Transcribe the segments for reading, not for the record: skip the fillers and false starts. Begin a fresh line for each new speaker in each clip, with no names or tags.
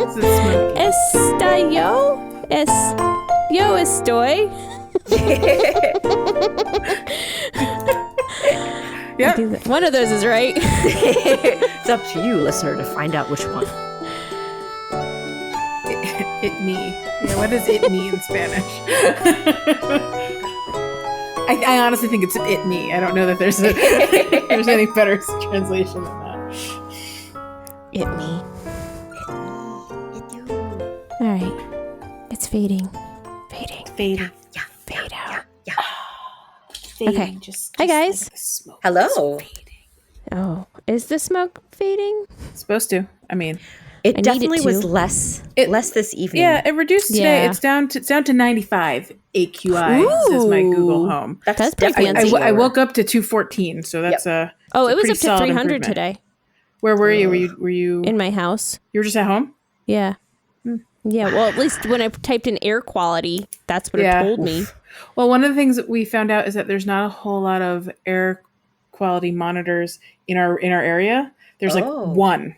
It's a smoky.
Está yo? Yo estoy.
Yep.
One of those is right.
It's up to you, listener, to find out which one.
It me. Yeah, what does it mean in Spanish? I honestly think it's it me. I don't know that there's any better translation than that.
It me. All right. It's fading. Fading.
Fading.
Yeah.
Fade out.
Yeah.
Fading.
Okay.
Just
Hi, guys.
Like the smoke.
Hello.
Fading.
Oh, is the smoke fading?
It's supposed to. I mean,
It
I need
definitely
it
was
to.
less this evening.
yeah, it reduced today.
Yeah.
It's down to 95 AQI. Says my Google Home.
That's pretty
definitely
fancy.
I woke up to 214, so that's a
Oh,
it's a
it was
pretty
up to
solid
300
improvement.
today
Where were you? Were you
in my house.
you were just at home?
Yeah. Yeah, well, at least when I typed in air quality, that's what it told me.
Well, one of the things that we found out is that there's not a whole lot of air quality monitors in our area. There's like one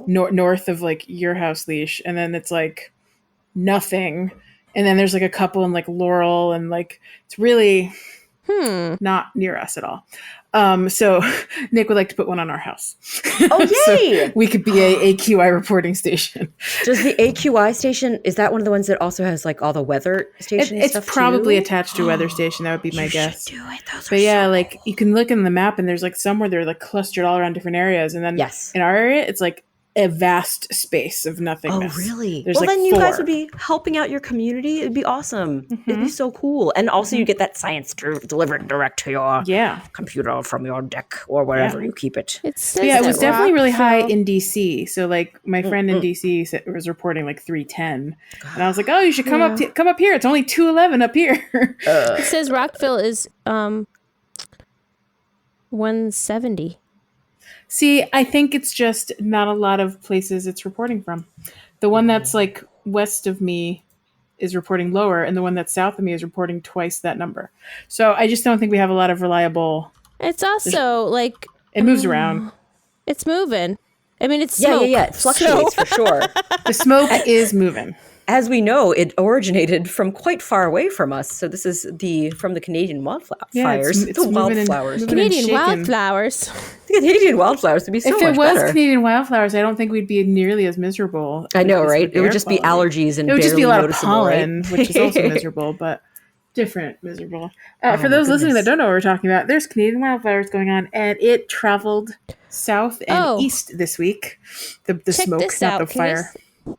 north of like your house, Leash, and then it's like nothing. And then there's like a couple in like Laurel, and like it's really not near us at all. So Nick would like to put one on our house.
Oh, yay!
So we could be a AQI reporting station.
Does the AQI station, is that one of the ones that also has like all the weather station
It's
stuff
probably
too?
attached to a weather station. That would be my guess.
Do it. Those
But yeah, like you can look in the map and there's like somewhere they're like clustered all around different areas. And then
Yes.
in our area, it's like a vast space of nothingness.
Oh, really?
There's
Well,
like
then you guys
4.
would be helping out your community. It'd be awesome. It'd be so cool. And also you get that science delivered direct to your computer from your deck or wherever you keep it.
It says
But yeah, it was
that
definitely really high
Rockville-
in DC. So like my friend in DC was reporting like 310. And I was like, oh, you should come up here. It's only 211 up here.
It says Rockville is 170.
See, I think it's just not a lot of places it's reporting from. The one that's like west of me is reporting lower, and the one that's south of me is reporting twice that number. So I just don't think we have a lot of reliable.
It's also like
It moves around.
it's moving. I mean, it's smoke.
Yeah. It fluctuates for sure.
The smoke is moving.
As we know, it originated from quite far away from us. So this is from the Canadian wildfires.
Yeah, it's
the
moving
wildflowers.
and
Canadian
shaking.
wildflowers.
The Canadian wildflowers would be so
If
much
it was
better.
Canadian wildflowers, I don't think we'd be nearly as miserable.
I know,
with
right? It
air
would just be
quality.
allergies and
It would just be a lot of
noticeable,
pollen,
right?
which is also miserable, but different miserable. For
my
those listening that
goodness.
don't know what we're talking about, there's Canadian wildflowers going on, and it traveled south and east this week. The
Check
smoke,
this
not
out.
the fire.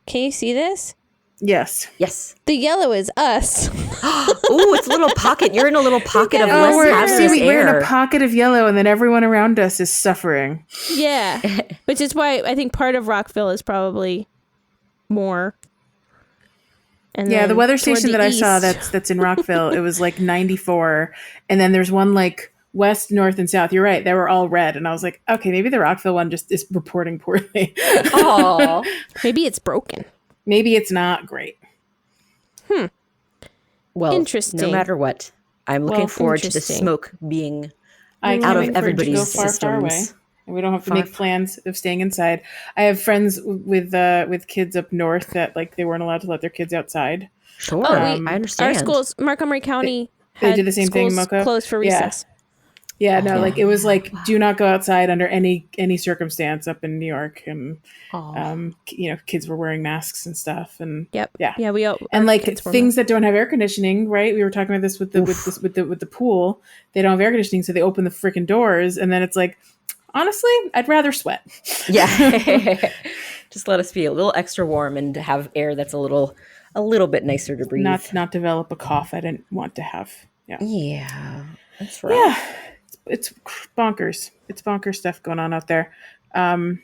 Can you see this?
Yes.
Yes.
The yellow is us.
Ooh, it's a little pocket. You're in a little pocket of
Oh,
less
we're
hazardous
in
air.
a pocket of yellow, and then everyone around us is suffering.
Yeah. Which is why I think part of Rockville is probably more. And
Yeah,
then
the weather
toward
station
the
that I saw
east-
that's in Rockville, it was like 94, and then there's one like west, north, and south. You're right; they were all red, and I was like, okay, maybe the Rockville one just is reporting poorly.
Aw.
maybe it's broken.
Maybe it's not great.
Well,
Interesting.
no matter what, I'm looking forward to the
interesting.
smoke being
I can't
out of
wait for it to
everybody's
go far, far away,
systems.
and we don't have to
Far,
make plans of staying inside. I have friends with kids up north that like they weren't allowed to let their kids outside.
Sure,
Oh,
I
our
understand.
schools, Montgomery County,
They
had
did the same thing in
schools
Moco?
closed for
Yeah.
recess.
Yeah, no, like it was like do not go outside under any circumstance up in New York, and kids were wearing masks and stuff, and
Yep.
yeah,
Yeah.
and like things that don't have air conditioning, right? We were talking about this with the pool. They don't have air conditioning, so they open the freaking doors, and then it's like, honestly, I'd rather sweat.
Yeah. Just let us be a little extra warm and have air that's a little bit nicer to breathe.
not develop a cough I didn't want to have.
Yeah, that's right.
Yeah, it's bonkers. It's bonkers stuff going on out there. But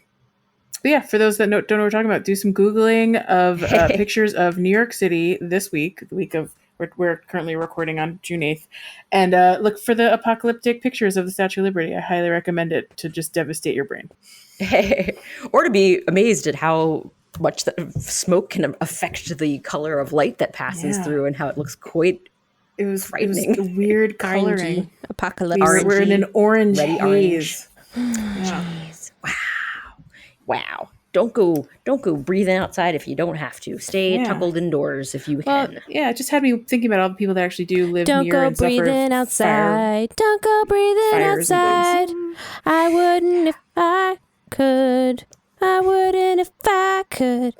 yeah, for those that don't know what we're talking about, do some Googling of pictures of New York City this week, the week of we're currently recording on June 8th, and look for the apocalyptic pictures of the Statue of Liberty. I highly recommend it to just devastate your brain.
Or to be amazed at how much the smoke can affect the color of light that passes through and how it looks quite
It was
frightening.
a weird coloring.
Orangey. Apocalypse.
We're in an orange
Ready
haze.
orange.
Yeah.
Wow. don't go breathing outside if you don't have to. Stay tuckled indoors if you can.
Yeah, it just had me thinking about all the people that actually do live
don't
near
go
and suffer
breathing outside. Don't go breathing outside. I wouldn't if I could. I wouldn't if I could.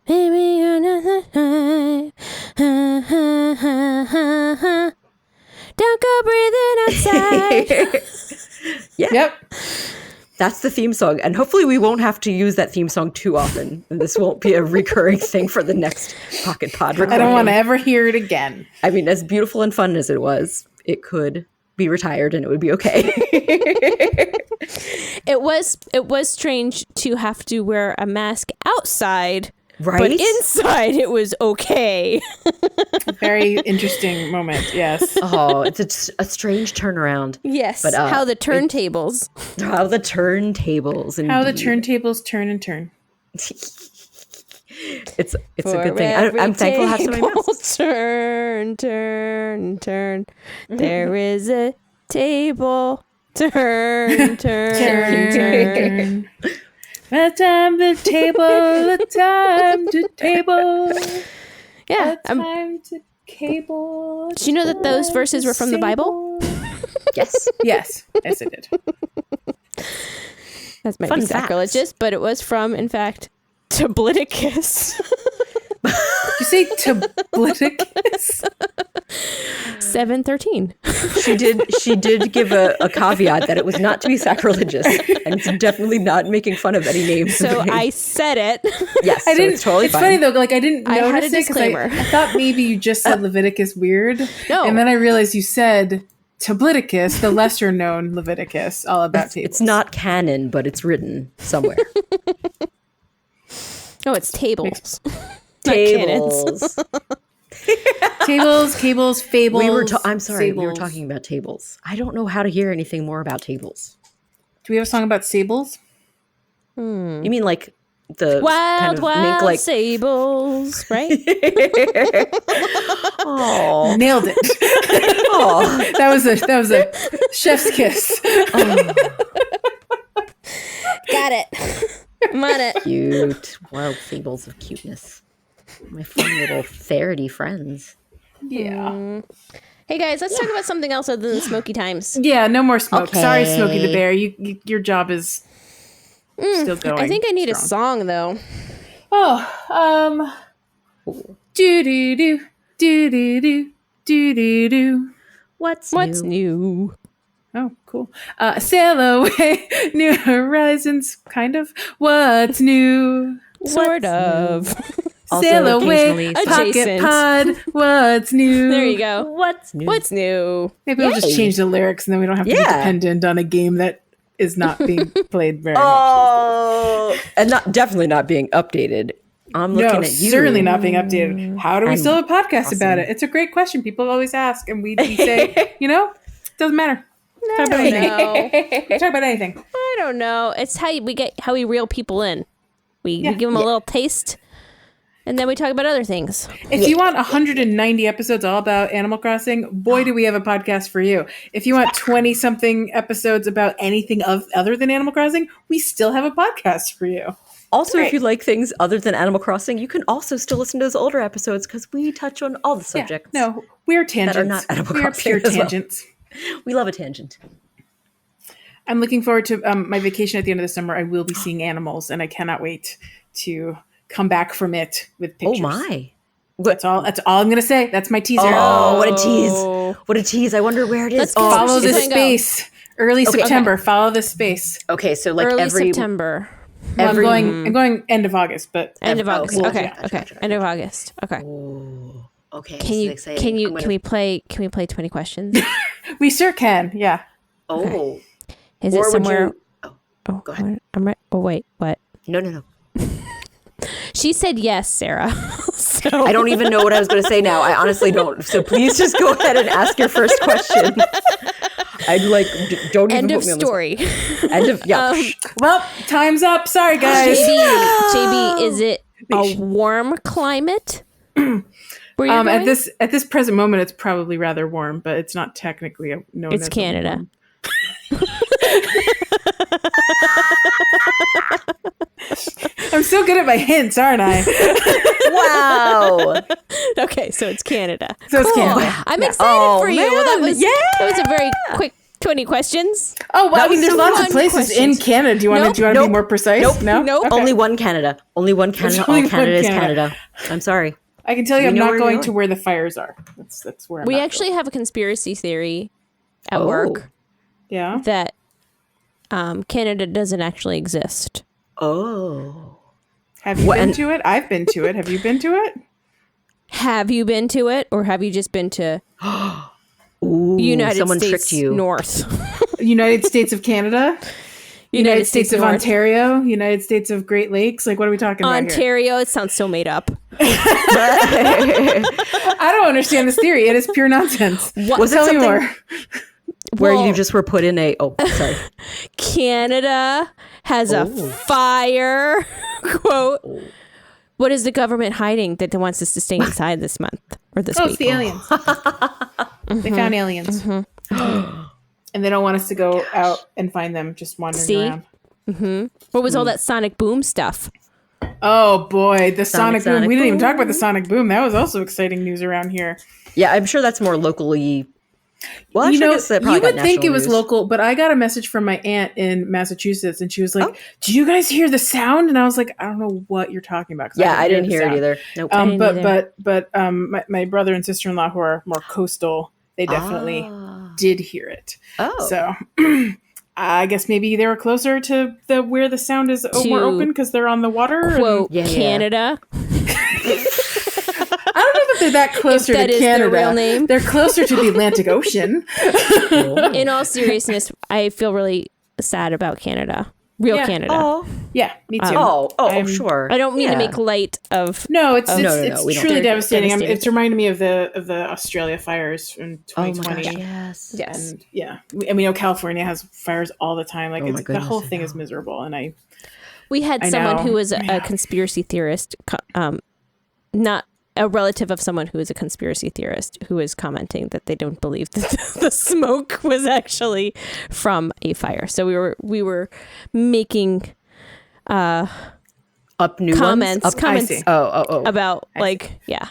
Maybe another time. Don't go breathing outside.
Yeah.
Yep.
That's the theme song. And hopefully we won't have to use that theme song too often. And this won't be a recurring thing for the next Pocket Pod recording.
I don't want to ever hear it again.
I mean, as beautiful and fun as it was, it could be retired and it would be okay.
It was strange to have to wear a mask outside.
Right?
But inside it was okay.
Very interesting moment, yes.
Oh, it's a strange turnaround.
Yes.
But,
how the turntables.
How the turntables. Indeed.
How the turntables turn and turn.
It's a good thing. I'm thankful I have so many masks.
Turn. There is a table. Turn.
The time to table.
Yeah.
Time to cable.
Do you know that those verses were from the Bible?
Yes.
Yes, I did.
That might be sacrilegious, but it was from, in fact, Tableticus.
You say Tableticus?
7:13.
She did give a caveat that it was not to be sacrilegious, and it's definitely not making fun of any names.
So I said it.
Yes,
I didn't.
It's totally
it's
fine.
funny though. Like I didn't
I had
notice
a
it because
disclaimer.
I thought maybe you just said Leviticus weird.
No.
And then I realized you said Tableticus, the lesser known Leviticus, all about tables.
It's not canon, but it's written somewhere.
Oh, it's tables.
Tables.
Tables, cables, fables.
I'm sorry,
sables.
we were talking about tables. I don't know how to hear anything more about tables.
Do we have a song about sables?
You mean like the
Wild,
kind of
wild
mink-like
sables, right?
Oh,
Nailed it.
oh.
That was a chef's kiss.
Got it. I'm on it.
Cute. Wild fables of cuteness. My fun little ferrety friends.
Yeah.
Hey guys, let's talk about something else other than Smoky Times.
Yeah, no more smoke.
Okay.
Sorry, Smokey the Bear. Your job is still going.
I think I need
strong.
a song though.
Oh, do do do do do do do do do.
What's
new?
Oh, cool. Sail away, new horizons, kind of. What's new?
Sort of.
Also
Sail away,
occasionally
Pocket
adjacent.
Pod. What's new?
There you go.
What's new?
What's new?
Maybe we'll just
Yay.
change the lyrics, and then we don't have to be dependent on a game that is not being played very much.
Oh, and definitely not being updated. I'm looking at you.
Certainly not being updated. How do we still have a podcast about it? It's a great question. People always ask, and we say, doesn't matter. Talk about anything. Talk about anything.
I don't know. It's how we reel people in. We give them a little taste, and then we talk about other things.
If you want 190 episodes all about Animal Crossing, boy, do we have a podcast for you. If you want 20-something episodes about anything other than Animal Crossing, we still have a podcast for you.
Also, if you like things other than Animal Crossing, you can also still listen to those older episodes because we touch on all the subjects.
Yeah, no, we're tangents.
That are not Animal
We're
Crossing
pure
as well.
tangents.
We love a tangent.
I'm looking forward to my vacation at the end of the summer. I will be seeing animals, and I cannot wait to come back from it with pictures.
Oh my!
That's all I'm going to say. That's my teaser.
Oh, what a tease! What a tease! I wonder where it is.
Let's go.
Follow
Where's
this
it
space. Early September. Follow this space.
Okay, so like
Early
every
September.
Well, I'm going end of August, but
End of August.
cool.
Okay.
Gotcha,
Okay.
gotcha.
End of August. Okay.
Oh, okay.
Can
this is
you
exciting.
can we play 20 questions?
we sure can. Yeah.
Oh,
Is
Or
it
would
somewhere?
you- Oh, go ahead.
I'm right. Oh wait, what?
No.
She said yes, Sarah. So
I don't even know what I was going to say now. I honestly don't. So please just go ahead and ask your first question. I'd don't even
end
put
of
me on the
story.
spot. End of
Well, time's up. Sorry, guys.
JB, is it a warm climate? Where you're going?
At this present moment, it's probably rather warm, but it's not technically known
It's
as
Canada.
so good at my hints, aren't I?
Wow.
Okay, so it's Canada.
So it's Canada.
I'm excited for you. Well, that was a very quick 20 questions.
Oh, well, I mean, there's lots of places in Canada. Do you want to be more precise?
Nope.
No? Okay.
Only one Canada. Only one Canada. All Canada is Canada. I'm sorry.
I can tell you I'm not going to where the fires are. That's where I'm
We actually have a conspiracy theory at work.
Yeah.
That Canada doesn't actually exist.
Oh.
Have you been to it? I've been to it. Have you been to it?
Have you been to it, or have you just been to United States tricked you. North?
United States of Canada? United States of Ontario? United States of Great Lakes? Like, what are we talking about
Ontario, it sounds so made up.
I don't understand this theory. It is pure nonsense. Tell me more.
Where you just were put in sorry.
Canada has a fire. Quote. What is the government hiding that wants us to stay inside this month or this week?
It's the aliens. They found aliens. And they don't want us to go out and find them just wandering around.
What was all that sonic boom stuff?
Oh boy, the sonic boom. We didn't even talk about the sonic boom. That was also exciting news around here.
Yeah, I'm sure that's more locally. Well, actually,
you would think it was local, but I got a message from my aunt in Massachusetts, and she was like, "Did you guys hear the sound?" And I was like, "I don't know what you're talking about."
Yeah, I didn't hear it either. Nope.
But my brother and sister-in-law who are more coastal, they definitely did hear it. Oh, so I guess maybe they were closer to where the sound is more open because they're on the water.
Quote Canada.
I don't know if they're that closer to Canada.
Their real name.
They're closer to the Atlantic Ocean.
In all seriousness, I feel really sad about Canada. Canada.
Oh, yeah, me too.
Sure.
I don't mean to make light of.
No, it's truly devastating. It's reminding me of the Australia fires in 2020.
Oh my gosh,
yes. And we know California has fires all the time. Like the whole thing is miserable. And
we had someone who was a conspiracy theorist, not a relative of someone who is a conspiracy theorist, who is commenting that they don't believe that the smoke was actually from a fire. So we were making
up new
comments about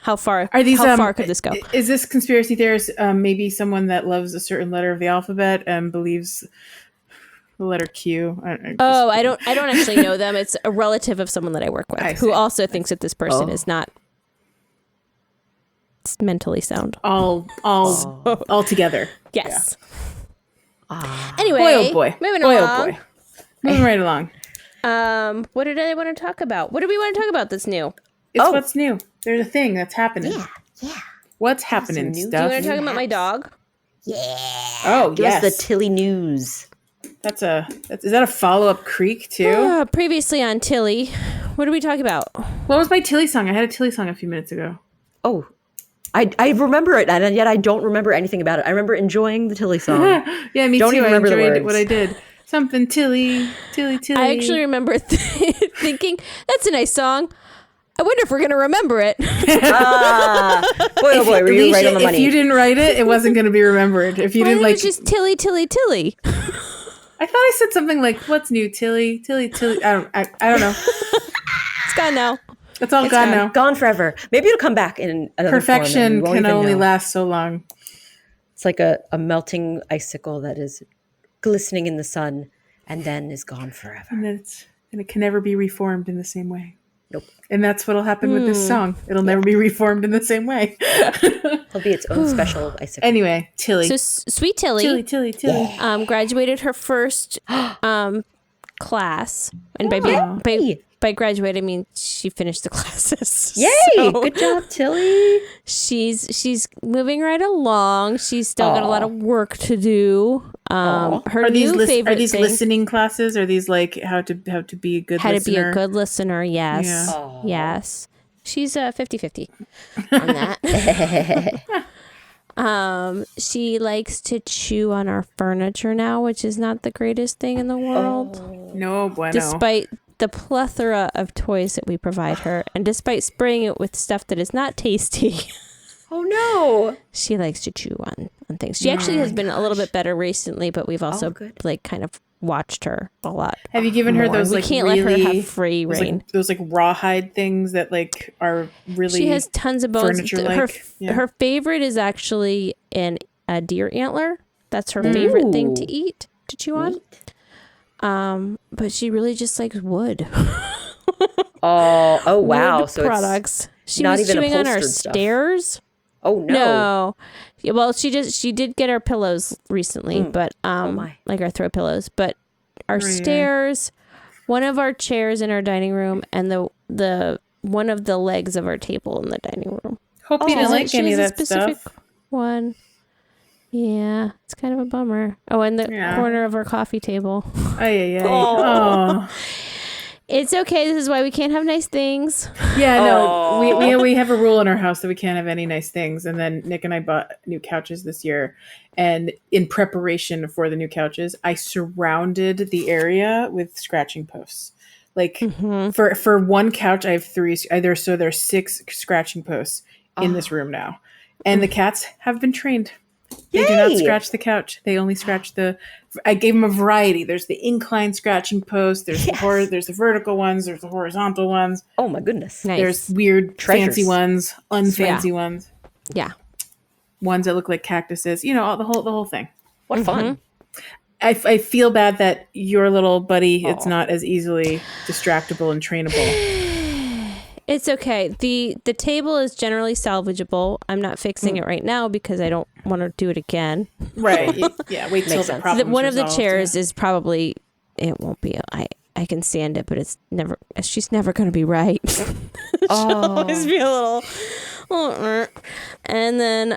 how far could this go?
Is this conspiracy theorist maybe someone that loves a certain letter of the alphabet and believes the letter Q?
I don't actually know them. It's a relative of someone that I work with who also thinks that this person is not mentally sound.
All together.
Yes.
Yeah.
Anyway, moving along.
Moving right along.
What did I want to talk about? What do we want to talk about that's new?
It's what's new. There's a thing that's happening.
Yeah.
What's happening?
Do you want to talk about my dog?
Yeah.
Oh, yes.
Give us the Tilly news.
Is that a follow-up Creek too?
Previously on Tilly. What did we talk about?
What was my Tilly song? I had a Tilly song a few minutes ago.
Oh, I remember it, and yet I don't remember anything about it. I remember enjoying the Tilly song.
Yeah, me
don't
too.
Even remember
I enjoyed what I did. Something Tilly.
I actually remember thinking, that's a nice song. I wonder if we're going to remember it.
Boy, oh boy, were you right on the money.
If you didn't write it, it wasn't going to be remembered. If you didn't
it was just Tilly.
I thought I said something like, "What's new, Tilly?" I don't know.
It's gone now.
It's all gone now.
Gone forever. Maybe it'll come back in another
Perfection
form.
Can only last so long.
It's like a melting icicle that is glistening in the sun and then is gone forever.
And it can never be reformed in the same way.
Nope.
And that's what'll happen with this song. It'll never be reformed in the same way.
It'll be its own special icicle.
Anyway, Tilly.
So sweet Tilly.
Tilly.
Yeah. Graduated her first class, and by graduate I mean she finished the classes.
Yay! So good job, Tilly.
She's moving right along. She's still got a lot of work to do. Her
are these
favorite
are these listening classes? Are these like how to be a good listener?
How to be a good listener? Yes, yes. She's 50-50 on that. She likes to chew on our furniture now, which is not the greatest thing in the world.
No bueno.
Despite the plethora of toys that we provide her, and despite spraying it with stuff that is not tasty.
Oh no!
She likes to chew on things. She actually has been a little bit better recently, but we've also kind of watched her a lot.
Have you given her those
we
like
can't
really,
let her have free reign?
Those like rawhide things that like are really.
She has tons of bones.
Furniture-like.
Her favorite is actually a deer antler. That's her favorite thing to eat, to chew on. But she really just likes wood.
Oh wow!
Wood
so
products. She
not
was
even
chewing on our
stuff.
stairs.
Oh no!
No. Yeah, well, she did get our pillows recently, but like our throw pillows, but our stairs, one of our chairs in our dining room, and the one of the legs of our table in the dining room.
Hope you didn't like any of that stuff.
One. Yeah, it's kind of a bummer. Oh, and the corner of our coffee table.
Oh.
It's okay. This is why we can't have nice things.
Yeah, no, we have a rule in our house that we can't have any nice things. And then Nick and I bought new couches this year. And in preparation for the new couches, I surrounded the area with scratching posts. Like for one couch, I have 3. There's 6 scratching posts in this room now. And the cats have been trained. They do not scratch the couch. They only scratch I gave them a variety. There's the incline scratching post. There's there's the vertical ones. There's the horizontal ones.
Oh my goodness.
Nice.
There's weird fancy ones, unfancy ones.
Yeah.
Ones that look like cactuses. You know, the whole thing.
What fun.
I feel bad that your little buddy it's not as easily distractible and trainable.
It's okay. The table is generally salvageable. I'm not fixing it right now because I don't want to do it again.
Right. Yeah. Wait till the problem's
one of the
resolved,
chairs is probably it won't be. I can stand it, but she's never going to be right. She'll always be a little. And then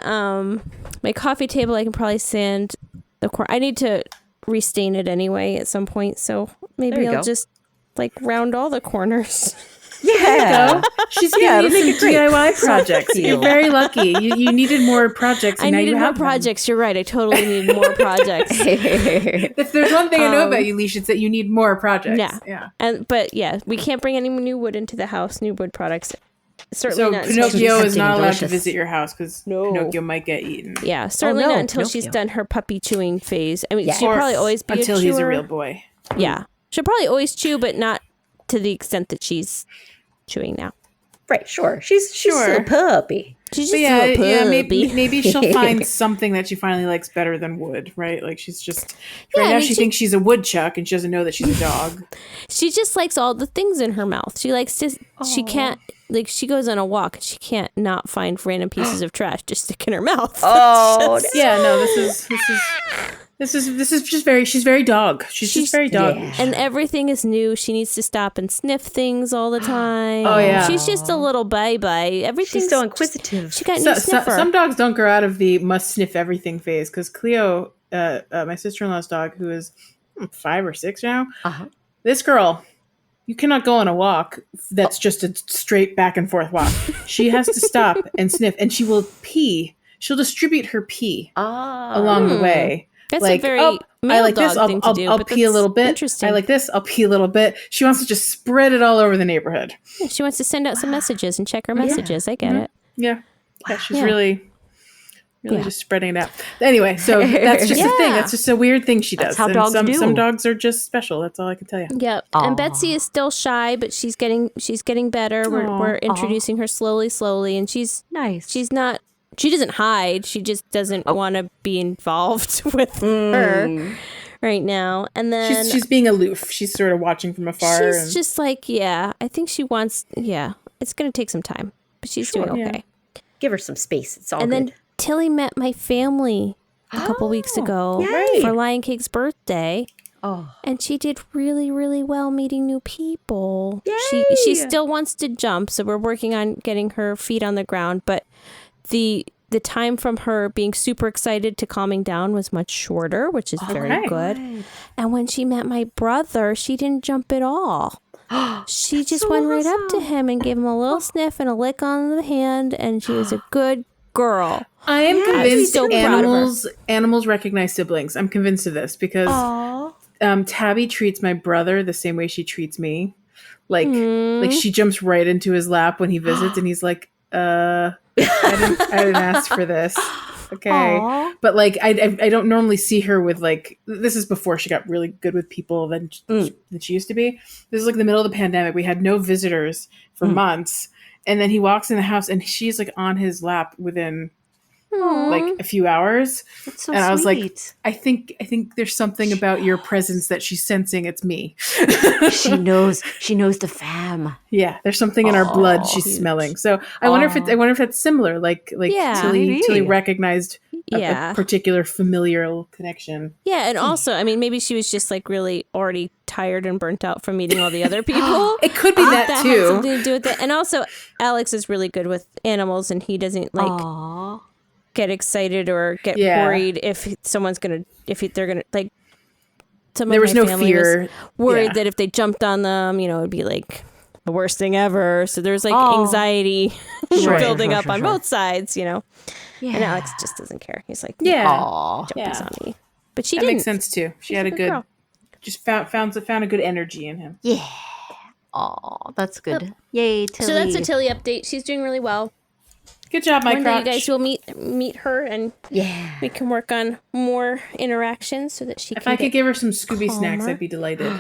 my coffee table, I can probably sand the corner. I need to restain it anyway at some point, so maybe I'll just like round all the corners.
Yeah, she's giving you some DIY projects. You're very lucky. You needed more projects. And
I needed more projects. You're right. I totally needed more projects.
If there's one thing I know about you, Leash, it's that you need more projects.
Yeah. But we can't bring any new wood into the house. New wood products. Certainly not.
Pinocchio is not allowed to visit your house because Pinocchio might get eaten.
Yeah, certainly not until she's done her puppy chewing phase. I mean, she'll probably always be
until he's a real boy.
Yeah, she'll probably always chew, but not to the extent that she's chewing now.
Right, sure. She's still a puppy.
She's just a puppy.
Yeah, maybe she'll find something that she finally likes better than wood, right? Like she's just now she thinks she's a woodchuck and she doesn't know that she's a dog.
She just likes all the things in her mouth. She likes to she can't like she goes on a walk and she can't not find random pieces of trash to stick in her mouth. This is just very. She's very dog. She's just very dog. Yeah. And everything is new. She needs to stop and sniff things all the time.
Oh yeah.
She's just a little baby. Everything's
She's so inquisitive.
She got new sniffer.
Some dogs don't grow out of the must sniff everything phase. Because Cleo, my sister-in-law's dog, who is 5 or 6 now, this girl, you cannot go on a walk that's just a straight back and forth walk. She has to stop and sniff, and she will pee. She'll distribute her pee along the way.
That's a very male dog thing to do.
I'll pee a little bit. Interesting. I like this. I'll pee a little bit. She wants to just spread it all over the neighborhood.
Yeah, she wants to send out some messages and check her messages. I get it.
Yeah. She's really just spreading it out. Anyway, so that's just a thing. That's just a weird thing she does.
That's how dogs do.
Some dogs are just special. That's all I can tell you.
Yep. And Betsy is still shy, but she's getting better. We're introducing her slowly, and she's nice. She doesn't hide. She just doesn't want to be involved with her right now. And then
she's being aloof. She's sort of watching from afar.
She's just like, I think she wants. Yeah, it's going to take some time, but she's doing okay.
Give her some space. It's all
and
good.
And then Tilly met my family a couple weeks ago for Lion Cake's birthday. And she did really, really well meeting new people. Yay! She still wants to jump, so we're working on getting her feet on the ground, but the time from her being super excited to calming down was much shorter, which is very good. And when she met my brother, she didn't jump at all. She just went right up to him and gave him a little sniff and a lick on the hand, and she was a good girl.
I am convinced animals recognize siblings. I'm convinced of this because Tabby treats my brother the same way she treats me. Like she jumps right into his lap when he visits, and he's like, I didn't ask for this. Okay. Aww. But like, I don't normally see her with like, this is before she got really good with people than she used to be. This is like the middle of the pandemic. We had no visitors for months. And then he walks in the house and she's like on his lap within like a few hours.
That's so
and
sweet.
I was like, I think there's something about your presence that she's sensing it's me.
She knows the fam.
Yeah, there's something in our blood she's smelling. So I wonder if that's similar. Like Tilly recognized a particular familial connection.
Yeah, and also, I mean, maybe she was just like really already tired and burnt out from meeting all the other people.
It could be that too.
Had something to do with it. And also, Alex is really good with animals, and he doesn't like get excited or get worried if they're gonna like.
There was no fear.
Worried that if they jumped on them, it'd be like the worst thing ever. So there's like anxiety building up on both sids, Yeah. And Alex just doesn't care. He's like, jumpies on me. But that
makes sense too. She had a good girl. Just found a good energy in him.
Yeah. Oh, that's good. Yep. Yay, Tilly.
So that's a Tilly update. She's doing really well.
Good job, my
crotch.
One
day you guys will meet her, and we can work on more interactions so that she
if
can.
If I could give her some Scooby snacks, I'd be delighted.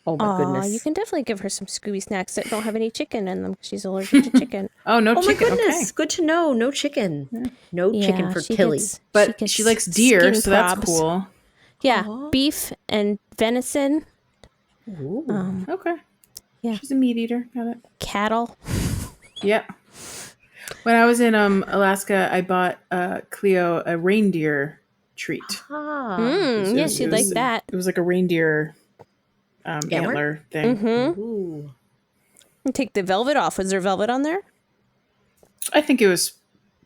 Oh my goodness!
You can definitely give her some Scooby snacks that don't have any chicken in them. She's allergic to chicken.
No chicken.
Oh my goodness! Okay. Good to know. No chicken. No chicken for Tilly.
But she likes deer, so that's cool.
Yeah, beef and venison.
Ooh.
Okay. Yeah, she's a meat eater. Got it.
Cattle.
Yeah. When I was in Alaska, I bought Cleo a reindeer treat.
She'd like that.
It was like a reindeer antler thing.
Mm-hmm. Ooh. And take the velvet off. Was there velvet on there?
I think it was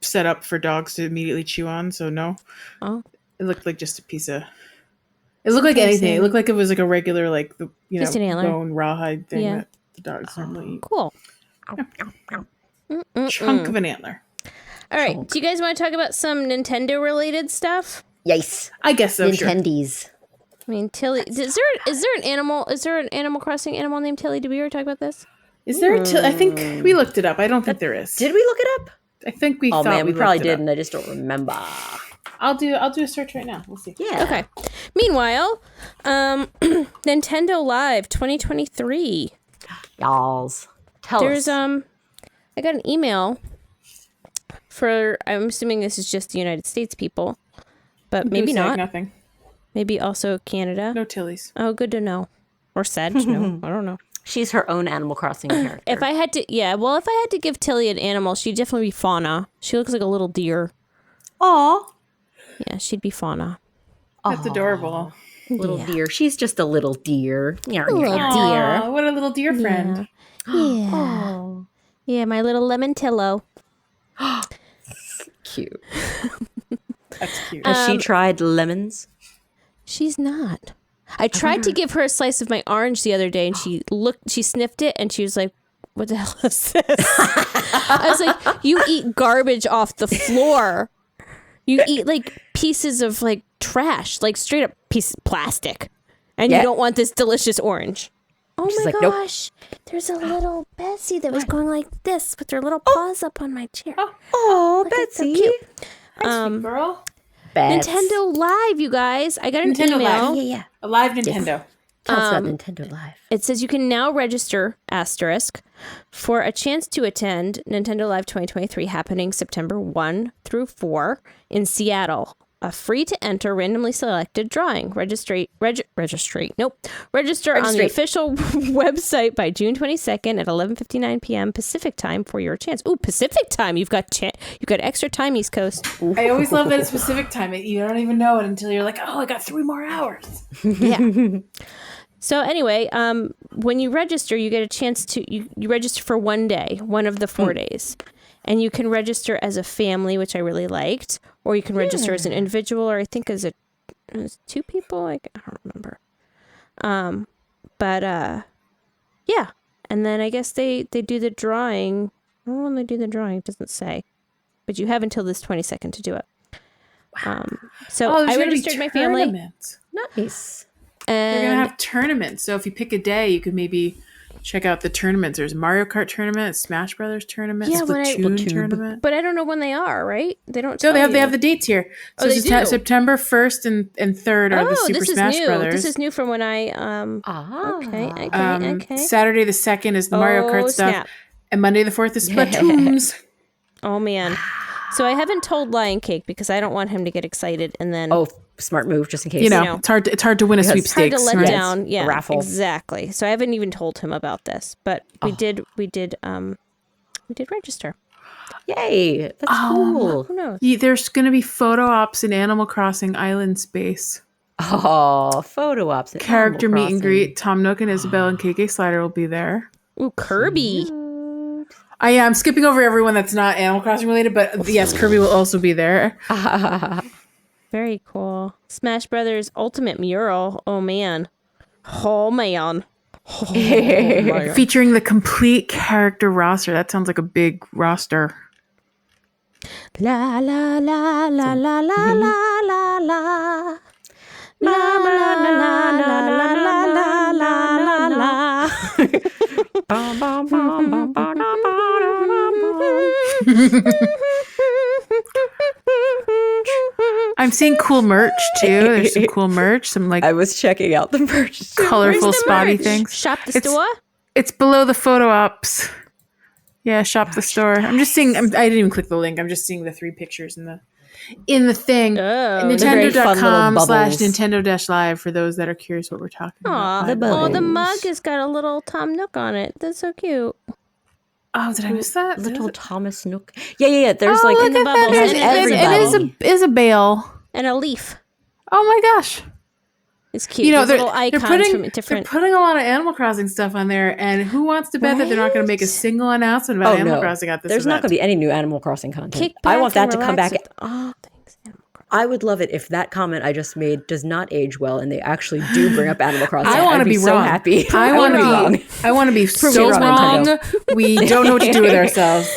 set up for dogs to immediately chew on, so no.
Oh.
It looked like just a piece of... It looked like anything. It looked like it was like a regular, like,
just an antler.
bone rawhide thing that the dogs normally eat.
Cool.
Yeah. Chunk of an antler.
All right. Do you guys want to talk about some Nintendo related stuff?
Yes.
I guess so.
Nintendies.
Sure.
I mean, Tilly. Is there an Animal Crossing animal named Tilly? Did we ever talk about this?
Is there a Tilly? I think we looked it up. I don't think there is.
Did we look it up?
I think we thought
we probably did, and I just don't remember.
I'll do a search right now. We'll see.
Yeah.
Okay. Meanwhile, Nintendo Live 2023.
Y'alls. Tell us.
I got an email I'm assuming this is just the United States people, but maybe not.
Nothing.
Maybe also Canada.
No Tillies.
Oh, good to know. Or Sedge. No, I don't know.
She's her own Animal Crossing character.
If I had to give Tilly an animal, she'd definitely be Fauna. She looks like a little deer.
Aw.
Yeah, she'd be Fauna.
That's adorable.
Little deer. She's just a little deer.
Little deer.
What a little deer friend.
Yeah. Yeah, my little Lemontillo.
Cute.
That's cute.
Has she tried lemons?
She's not. I tried to give her a slice of my orange the other day, and she sniffed it, and she was like, "What the hell is this?" I was like, "You eat garbage off the floor. You eat like pieces of like trash, like straight up pieces of plastic, and you don't want this delicious orange." Oh my gosh. Nope. There's a little Betsy that was going like this with her little paws up on my chair.
Oh, Betsy.
So cute.
Sweet girl.
Nintendo Live, you guys. I got an email.
Live. Yeah. A live Nintendo. Yes.
Tell us about Nintendo Live.
It says you can now register, for a chance to attend Nintendo Live 2023 happening September 1 through 4 in Seattle. A free-to-enter, randomly selected drawing. Register on the official website by June 22nd at 11:59 p.m. Pacific time for your chance. Ooh, Pacific time! You've got extra time, East Coast.
I always love that it's Pacific time. You don't even know it until you're like, oh, I got 3 more hours.
Yeah. So anyway, when you register, you get a chance to you register for one day, one of the 4 days. And you can register as a family, which I really liked, or you can register as an individual, or I think as 2 people. I don't remember. Yeah. And then I guess they do the drawing. I don't know when they do the drawing. It doesn't say. But you have until this 22nd to do it. So I registered my family.
Nice.
And they're going to have tournaments. So if you pick a day, you could maybe check out the tournaments. There's a Mario Kart tournament, Smash Brothers tournament, Splatoon tournament.
But I don't know when they are, right? They don't
tell they have the dates here. So September 1st and 3rd are the Super Smash Brothers.
This is new from when I Okay.
Saturday the 2nd is the Mario Kart stuff. And Monday the 4th is Splatoons.
Oh man. So I haven't told Lion Cake because I don't want him to get excited and then
smart move, just in case.
You know, it's hard to win a sweepstakes.
It's hard to let down. Yeah,
a raffle.
Exactly. So I haven't even told him about this, but we did register.
Yay! That's cool.
Who knows?
There's going to be photo ops in Animal Crossing Island Space.
Oh, photo ops.
Character meet and greet. Tom Nook and Isabelle and KK Slider will be there.
Ooh, Kirby.
I'm skipping over everyone that's not Animal Crossing related, but yes, Kirby will also be there.
Very cool. Smash Brothers Ultimate Mural. Oh man. Oh man.
Featuring the complete character roster. That sounds like a big roster.
La la la la la la la la la. La la la la la la la la la.
I'm seeing cool merch too. There's some cool merch. Some
I was checking out the merch.
Colorful spotty things.
Shop the store?
It's below the photo ops. Yeah, shop the store. I'm just seeing. I didn't even click the link. I'm just seeing the 3 pictures in the thing. Nintendo.com/Nintendo-Live for those that are curious what we're talking about.
The mug has got a little Tom Nook on it. That's so cute.
Oh, did I miss that?
Little Thomas Nook. Yeah. There's in the bubbles.
It is a bale.
And a leaf.
Oh my gosh.
It's cute. Little icons from different.
They're putting a lot of Animal Crossing stuff on there, and who wants to bet that they're not going to make a single announcement about Animal Crossing at this
There's
event?
not going to be any new Animal Crossing content. I want that to come back.
Thanks, Animal Crossing.
I would love it if that comment I just made does not age well, and they actually do bring up Animal Crossing.
I want to be
so
wrong.
Happy.
I want to be wrong. I want to be so wrong. We don't know what to do with ourselves.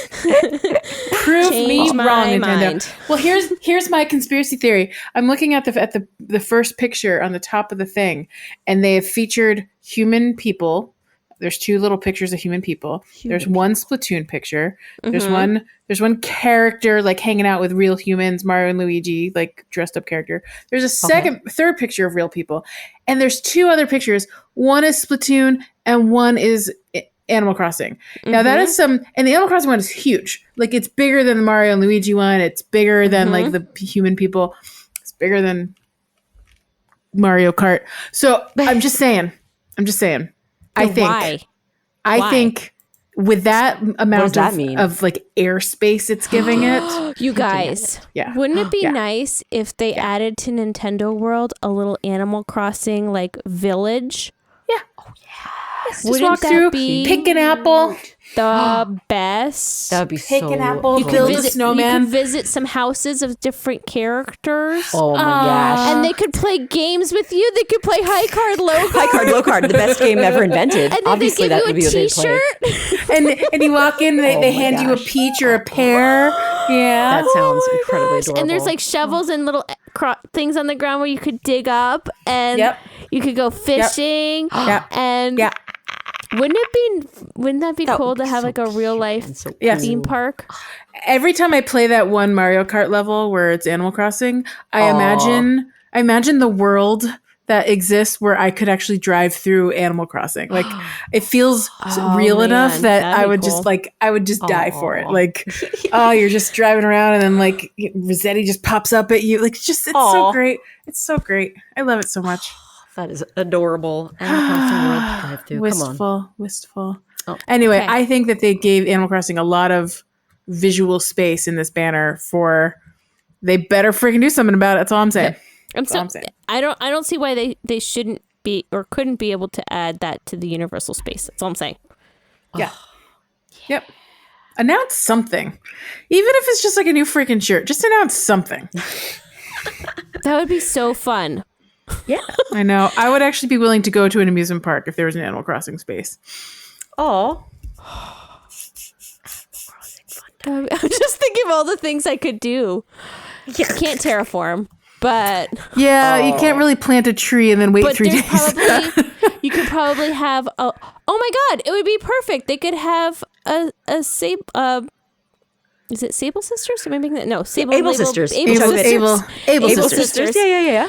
Prove me wrong, Nintendo. Well, here's my conspiracy theory. I'm looking at the first picture on the top of the thing, and they have featured human people. There's 2 little pictures of human people. There's one Splatoon picture.
Mm-hmm.
There's one character like hanging out with real humans, Mario and Luigi, like dressed up character. There's a third picture of real people. And there's 2 other pictures. One is Splatoon and one is Animal Crossing. Now that is and the Animal Crossing one is huge. Like it's bigger than the Mario and Luigi one. It's bigger than like the human people. It's bigger than Mario Kart. So I'm just saying. I think with that amount of like airspace it's giving it.
You guys, wouldn't it be nice if they added to Nintendo World a little Animal Crossing like village?
Yeah. Oh yeah. Just walk through, pick an apple.
The best.
That would be
Pick
so
an apple,
cool.
build a snowman.
You could visit some houses of different characters.
Oh my gosh.
And they could play games with you. They could play high card, low card.
High card, low card, the best game ever invented.
And then
obviously
they give
that would be what they
t-shirt.
and you walk in, they hand you a peach or a pear. Yeah.
That sounds incredibly adorable.
And there's like shovels and little things on the ground where you could dig up and you could go fishing. And wouldn't that be cool to have like a real life theme park?
Every time I play that one Mario Kart level where it's Animal Crossing, I imagine the world that exists where I could actually drive through Animal Crossing. Like it feels real enough that I would just die for it. Like, you're just driving around and then like Rossetti just pops up at you. Like it's so great. It's so great. I love it so much.
That is adorable. Animal Crossing World Drive through.
Wistful. Oh. Anyway, I think that they gave Animal Crossing a lot of visual space in this banner they better freaking do something about it. That's all I'm saying.
I don't see why they shouldn't be or couldn't be able to add that to the Universal space. That's all I'm saying.
Yeah. Yep. Announce something. Even if it's just like a new freaking shirt, just announce something.
That would be so fun.
Yeah.
I know. I would actually be willing to go to an amusement park if there was an Animal Crossing space.
Oh.
I'm just thinking of all the things I could do. You can't terraform, but...
Yeah, you can't really plant a tree and then wait 3 days.
You could probably have oh my God, it would be perfect. They could have a sable. Is it Sable Sisters? Am I making that? No, Sable
Able Sisters.
Able Sisters.
Yeah.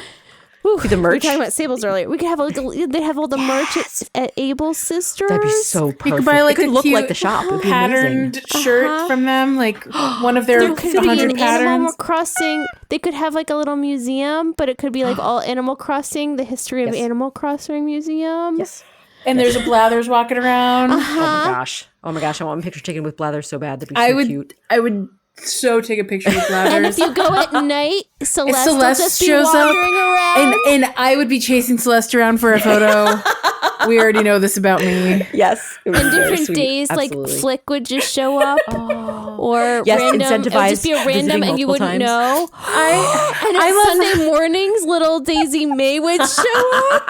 Whew,
the merch.
We were talking about Sables earlier. We could have they'd have all the merch at Able Sisters.
That'd be so perfect.
You could buy like
it could
a
look
cute
like the shop. It'd be
patterned shirt from them, like one of their 100 patterns.
Animal Crossing. They could have like a little museum, but it could be like all Animal Crossing, the history of Animal Crossing museum.
Yes.
And there's a Blathers walking around.
Oh my gosh! I want my picture taken with Blathers so bad. That'd be so cute.
I would so take a picture with Blathers.
And if you go at night, Celeste will just be wandering around.
And I would be chasing Celeste around for a photo. We already know this about me.
Yes.
And different days, like Flick would just show up, or random. It would just be a random, and you wouldn't know. And on Sunday mornings, little Daisy May would show up.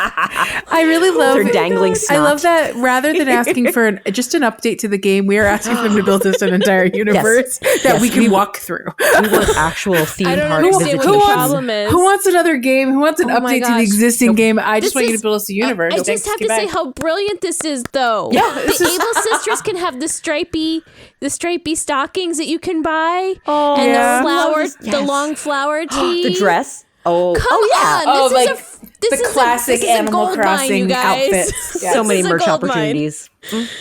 I really love
her dangling snot.
I love that. Rather than asking for just an update to the game, we are asking them to build us an entire universe that we can walk through.
We want actual theme park.
I don't understand what the problem is.
Who wants another game? Who wants an update to the existing game? I just want you to build us a universe.
I just have to say how brilliant this is, though.
Yeah,
the Able Sisters can have the stripy stockings that you can buy, the long flower tee,
the dress.
Come on! This is
classic Animal Crossing outfits.
So many merch opportunities.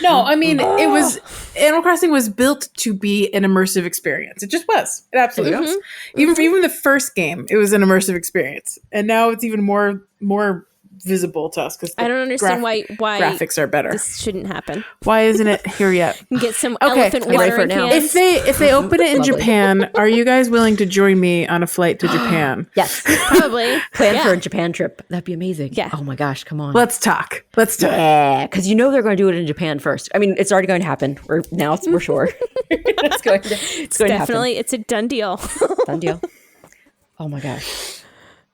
No, I mean Animal Crossing was built to be an immersive experience. It just was. It absolutely was. Even the first game, it was an immersive experience, and now it's even more visible to us because
I don't understand why
graphics are better.
This shouldn't happen.
Why isn't it here yet?
Get some elephant water cans.
If they open it in Japan, are you guys willing to join me on a flight to Japan?
Yes,
probably.
Plan for a Japan trip. That'd be amazing.
Yeah.
Oh my gosh, come on.
Let's talk.
Yeah, because you know they're going to do it in Japan first. I mean, it's already going to happen. We're sure. It's going to happen.
It's a done deal.
Done deal. Oh my gosh.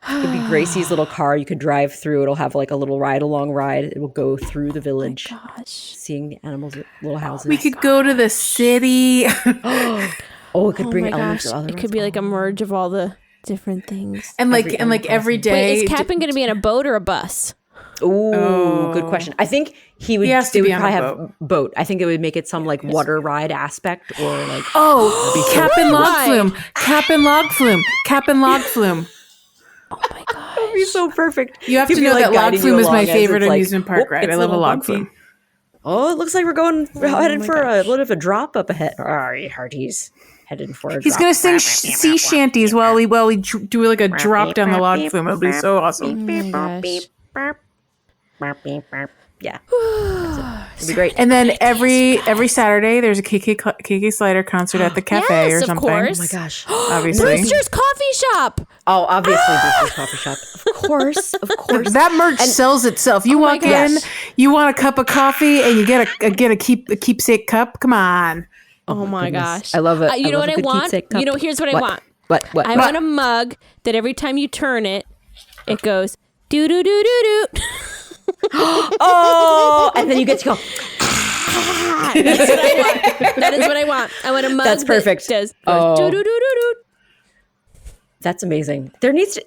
It'd be Gracie's little car. You could drive through. It'll have like a little ride-along ride. It will go through the village.
Oh my gosh.
Seeing the animals' little houses.
We could go to the city.
It could bring elements of other
It could be like a merge of all the different things.
And every day.
Wait, is Captain going to be in a boat or a bus?
Ooh, good question. I think they would probably have boat. I think it would make it some like water ride aspect or like
Captain Log Flume.
Oh my god.
That would be so perfect.
You have to know that Log Flume is my favorite amusement park ride. I love a Log Flume.
Oh, it looks like we're headed for a little bit of a drop up ahead. He's headed for a drop.
He's going to sing sea shanties while we do like a drop down the Log Flume. It'll be so awesome.
Yeah. It'd be great.
And then every Saturday there's a KK Slider concert at the cafe or something.
Of course.
Oh my gosh.
Obviously.
Brewster's Coffee Shop.
Oh, obviously Brewster's Coffee Shop. Of course.
That merch sells itself. You walk in, you want a cup of coffee and you get a keepsake cup. Come on.
Oh my gosh.
I love it.
You know what I want? Here's what I want.
What?
I want a mug that every time you turn it, it goes doo doo doo doo doo.
Oh, and then you get to go.
That is what I want. I want a mug.
That's perfect.
That does doo doo doo doo doo.
That's amazing. There needs to,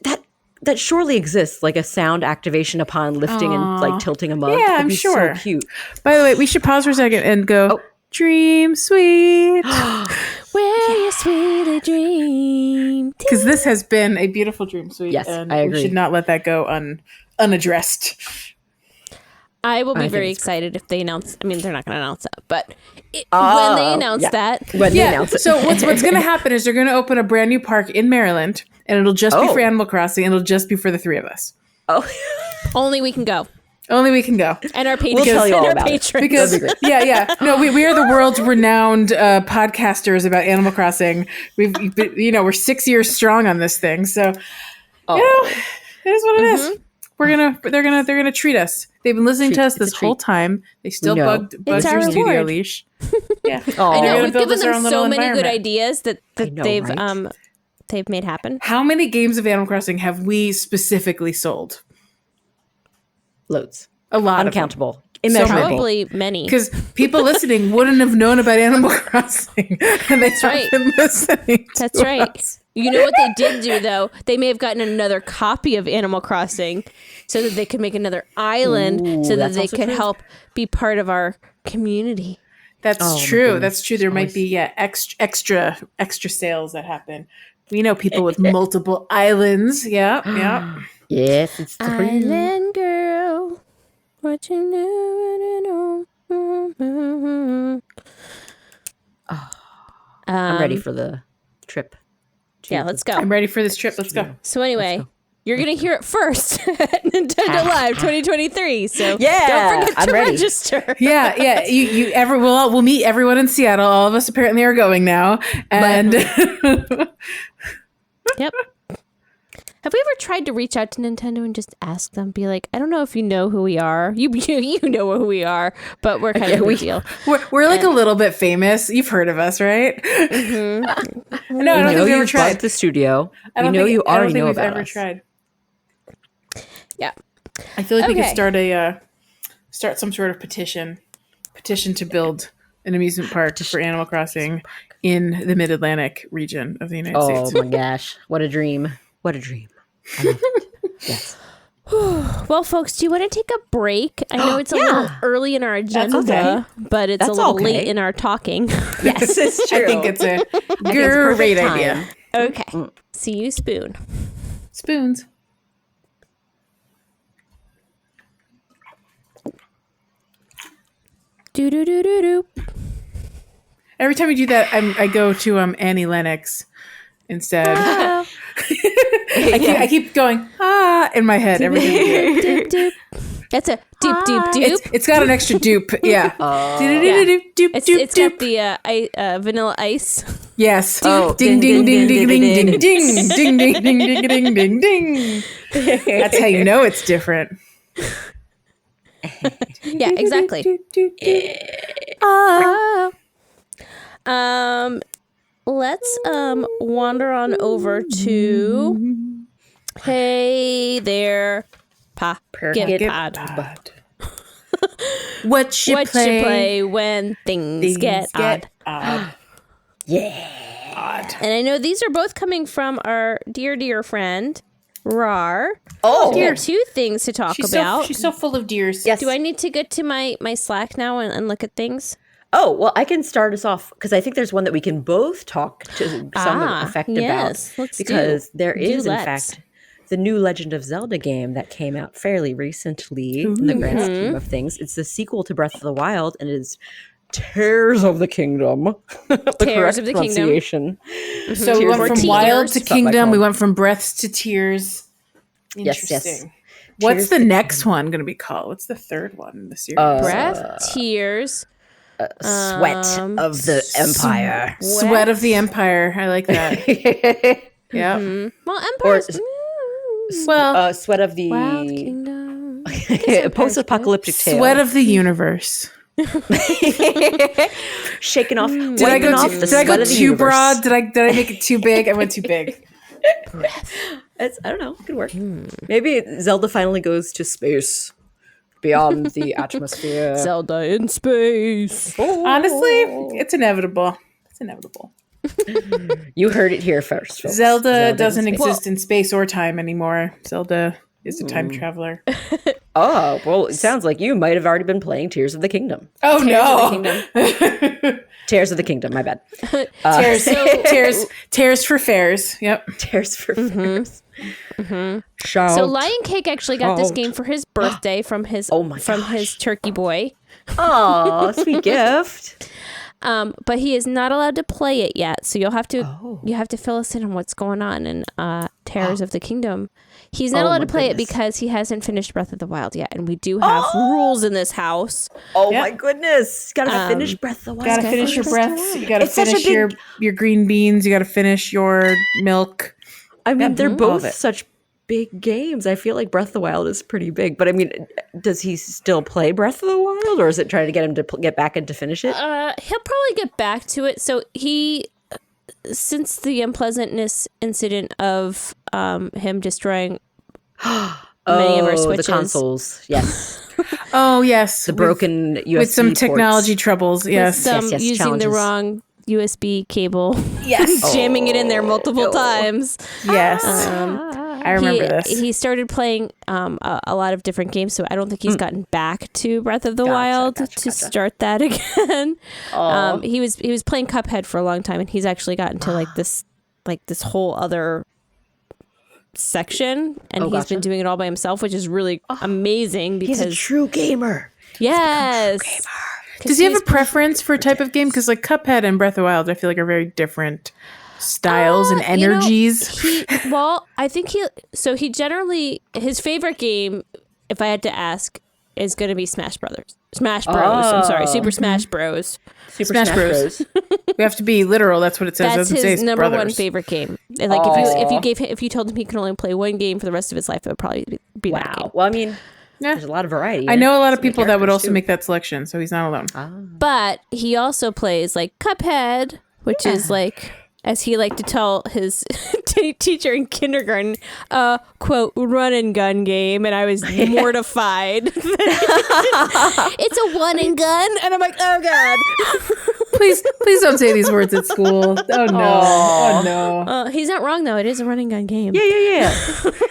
that surely exists, like a sound activation upon lifting and like tilting a mug.
Yeah, I'm sure.
So cute.
By the way, we should pause for a second and go. Dream sweet.
Where you sweetly dream.
Because this has been a beautiful dream suite.
Yes,
and
I agree.
We should not let that go unaddressed.
I will be very excited if they announce. I mean, they're not going to announce that, but when they announce that.
When they announce it.
So what's going to happen is they're going to open a brand new park in Maryland, and it'll just be for Animal Crossing, and it'll just be for the three of us.
Oh.
Only we can go.
Only we can go.
And our patrons.
We'll tell you all about it.
Because, No, we are the world's renowned podcasters about Animal Crossing. We're 6 years strong on this thing. So, it is what it is. They're gonna treat us. They've been listening to us this whole time. They still bugged your studio leash. Yeah.
I know. We've given them so many good ideas that they've made happen.
How many games of Animal Crossing have we specifically sold?
Loads.
A lot.
Uncountable. Immeasurable.
Probably many.
Because people listening wouldn't have known about Animal Crossing. And they haven't been listening to
That's right.
us.
You know what they did do, though? They may have gotten another copy of Animal Crossing so that they could make another island so that they could help be part of our community.
That's true. That's true. There might be extra sales that happen. We know people with multiple islands. Yeah, yeah.
Yes, it's the
Island girl. What you know?
I'm ready for the trip.
Yeah, let's go.
I'm ready for this trip. Let's go.
So anyway, you're going to hear it first at Nintendo Live 2023. So
yeah,
don't forget to register.
Yeah. We'll meet everyone in Seattle. All of us apparently are going now. And
Yep. Have we ever tried to reach out to Nintendo and just ask them, be like, I don't know if you know who we are. You know who we are, but we're kind of a big deal.
We're like a little bit famous. You've heard of us, right? Mm-hmm. No, I don't think we've ever tried.
The studio.
I don't think we've ever tried.
Yeah.
I feel like we could start some sort of petition to build an amusement park for Animal Crossing in the Mid-Atlantic region of the United States.
Oh my gosh. What a dream. What a dream. I love it. Yes.
Well, folks, do you want to take a break? I know it's a little early in our agenda, but it's a little late in our talking.
Yes, it's true.
I think it's a great idea.
Okay. See you, Spoon.
Spoons.
Do.
Every time you do that, I go to Annie Lennox instead. I keep going in my head every time you do it.
That's a doop doop doop.
It's got an extra doop. Yeah.
It's got the vanilla ice.
Yes. Ding ding ding ding ding ding ding ding ding ding ding ding ding ding. That's how you know it's different.
Yeah, exactly. Let's wander on over to Hey There Pocket Pod.
What you play
when things get odd?
Yeah.
Odd.
And I know these are both coming from our dear friend Rar.
Oh,
we have two things to talk about.
She's so full of deers.
Yes. Do I need to get to my Slack now and look at things?
Oh, well, I can start us off because I think there's one that we can both talk to some effect about. Because there is, in fact, the new Legend of Zelda game that came out fairly recently in the grand scheme of things. It's the sequel to Breath of the Wild, and it is Tears of the Kingdom.
Tears of the Kingdom.
So we went from Wild to Kingdom. We went from breaths to tears.
Yes.
Interesting. What's the next one going to be called? What's the third one in the series?
Breath, Tears.
Sweat of the Empire.
Sweat of the Empire. I like that. Yeah.
Well, Empire.
Sweat of the
Wild Kingdom.
Post-apocalyptic tale.
Sweat of the universe.
Shaking off.
Did I go too broad? Did I make it too big? I went too big.
I don't know. It could work. Maybe Zelda finally goes to space. Beyond the atmosphere.
Zelda in space.
Honestly, it's inevitable.
You heard it here first, folks.
Zelda doesn't exist in space or time anymore. Zelda is a time traveler.
Oh, well, it sounds like you might have already been playing Tears of the Kingdom.
Oh,
Tears of the Kingdom, my bad.
Tears for fairs. Yep.
Tears for fairs.
So Lion Cake actually got this game for his birthday from his his turkey boy.
Oh, sweet gift.
But he is not allowed to play it yet, so you have to fill us in on what's going on in Tears of the Kingdom. He's not allowed to play it because he hasn't finished Breath of the Wild yet, and we do have rules in this house.
Oh my goodness! Gotta finish Breath of the Wild.
Gotta finish your breaths. You gotta finish your green beans. You gotta finish your milk.
I mean, they're both such big games. I feel like Breath of the Wild is pretty big, but I mean, does he still play Breath of the Wild, or is it trying to get him to get back and to finish it?
He'll probably get back to it. So since the unpleasantness incident of him destroying many of our Switches,
the consoles, yes.
Oh yes,
the broken USB
with some
ports.
technology troubles. Yes,
using the wrong USB cable.
Yes.
Jamming it in there multiple times.
Yes. I remember this.
He started playing a lot of different games, so I don't think he's gotten back to Breath of the Wild to start that again. He was playing Cuphead for a long time, and he's actually gotten to this whole other section, and he's been doing it all by himself, which is really amazing because
he's a true gamer.
Yes.
Does he have a preference for a type of game? Because like Cuphead and Breath of the Wild, I feel like are very different styles and energies.
I think he generally, his favorite game, if I had to ask, is going to be Smash Bros. I'm sorry, Super Smash Bros.
Super Smash Bros.
We have to be literal. That's what it says.
That's his number one favorite game. Like if you told him he can only play one game for the rest of his life, it would probably be that game.
Well, I mean, there's a lot of variety.
I know a lot of people that would also make that selection, so he's not alone.
But he also plays like Cuphead, which is like, as he liked to tell his teacher in kindergarten, quote, run and gun game. And I was mortified. It's a one and gun. And I'm like, oh God.
Please don't say these words at school. Oh no. Oh no.
He's not wrong though. It is a run and gun game.
Yeah.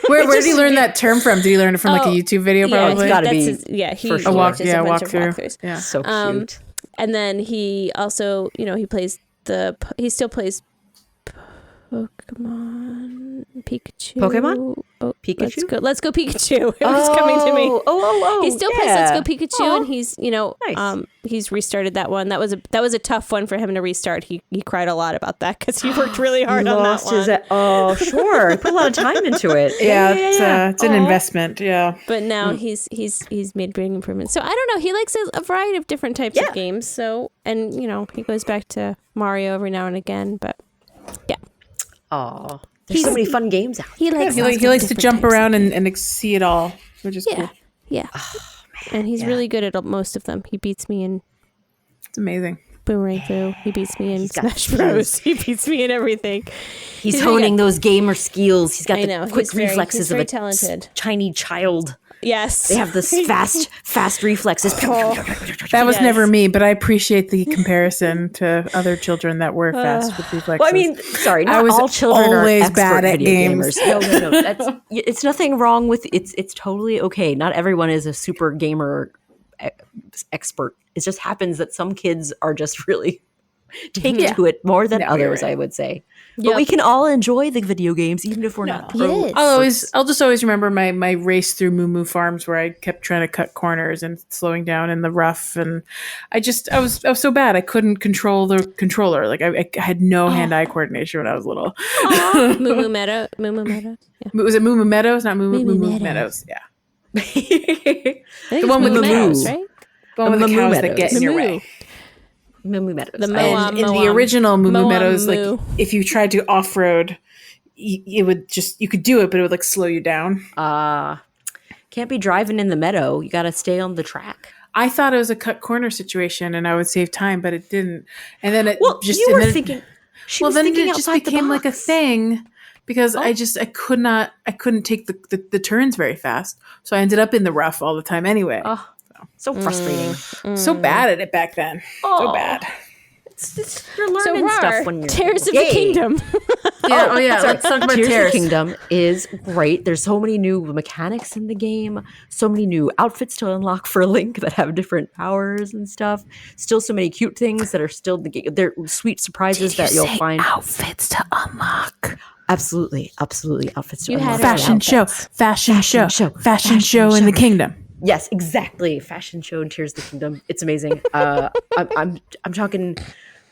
Where did he learn that term from? Did he learn it from like a YouTube video probably?
It's gotta be.
He
a walkthrough.
Yeah. So cute.
And then he also, he still plays Pokemon Pikachu. Oh,
Pikachu?
Let's go Pikachu. It was coming to me. He still plays Let's Go Pikachu, and he's
nice.
He's restarted that one. That was a tough one for him to restart. He cried a lot about that because he worked really hard on that one.
Sure. He put a lot of time into it.
It's an investment. Yeah.
But now he's made big improvements. So I don't know. He likes a variety of different types of games. So he goes back to Mario every now and again. But yeah.
Oh, there's so many fun games out.
He likes
to jump around and see it all, which is cool.
Yeah. And he's really good at most of them. He beats me in.
It's amazing.
Boomerang through. He beats me in Smash Bros. He beats me in everything.
He's honing those gamer skills. He's got the quick reflexes of a
talented
tiny child.
Yes.
They have this fast reflexes.
That was never me, but I appreciate the comparison to other children that were fast with reflexes.
Well, I mean, sorry, not all children are bad at games. No. It's nothing wrong with it's totally okay. Not everyone is a super gamer expert. It just happens that some kids are just really take to it more than others, I would say. But we can all enjoy the video games, even if we're not pro.
Yes. I'll just always remember my race through Moo Moo Farms where I kept trying to cut corners and slowing down in the rough, and I was so bad I couldn't control the controller. Like I had no hand-eye coordination when I was little.
Moo Moo Meadow. Yeah.
Was it Moo Moo Meadows? Not Moo Moo Meadows. Yeah.
The one with the
Meadows, right? The one with the cows that get in your way.
Moo Moo Meadows.
In the original Moo Moo Meadows, like if you tried to off-road, you could do it, but it would like slow you down.
Can't be driving in the meadow. You got to stay on the track.
I thought it was a cut corner situation and I would save time, but it didn't. And then it
thinking.
Then it just became like a thing because I couldn't take the turns very fast, so I ended up in the rough all the time anyway.
So frustrating.
So bad at it back then. So bad.
You're learning stuff when you're
Tears of the Kingdom.
Let's talk about Tears of the Kingdom is great. There's so many new mechanics in the game. So many new outfits to unlock for Link that have different powers and stuff. Still so many cute things that are still the game. They're sweet surprises that you'll find.
Outfits to unlock.
Absolutely. Outfits to unlock.
Fashion show in the kingdom.
Yes, exactly. Fashion show in Tears of the Kingdom. It's amazing. I'm talking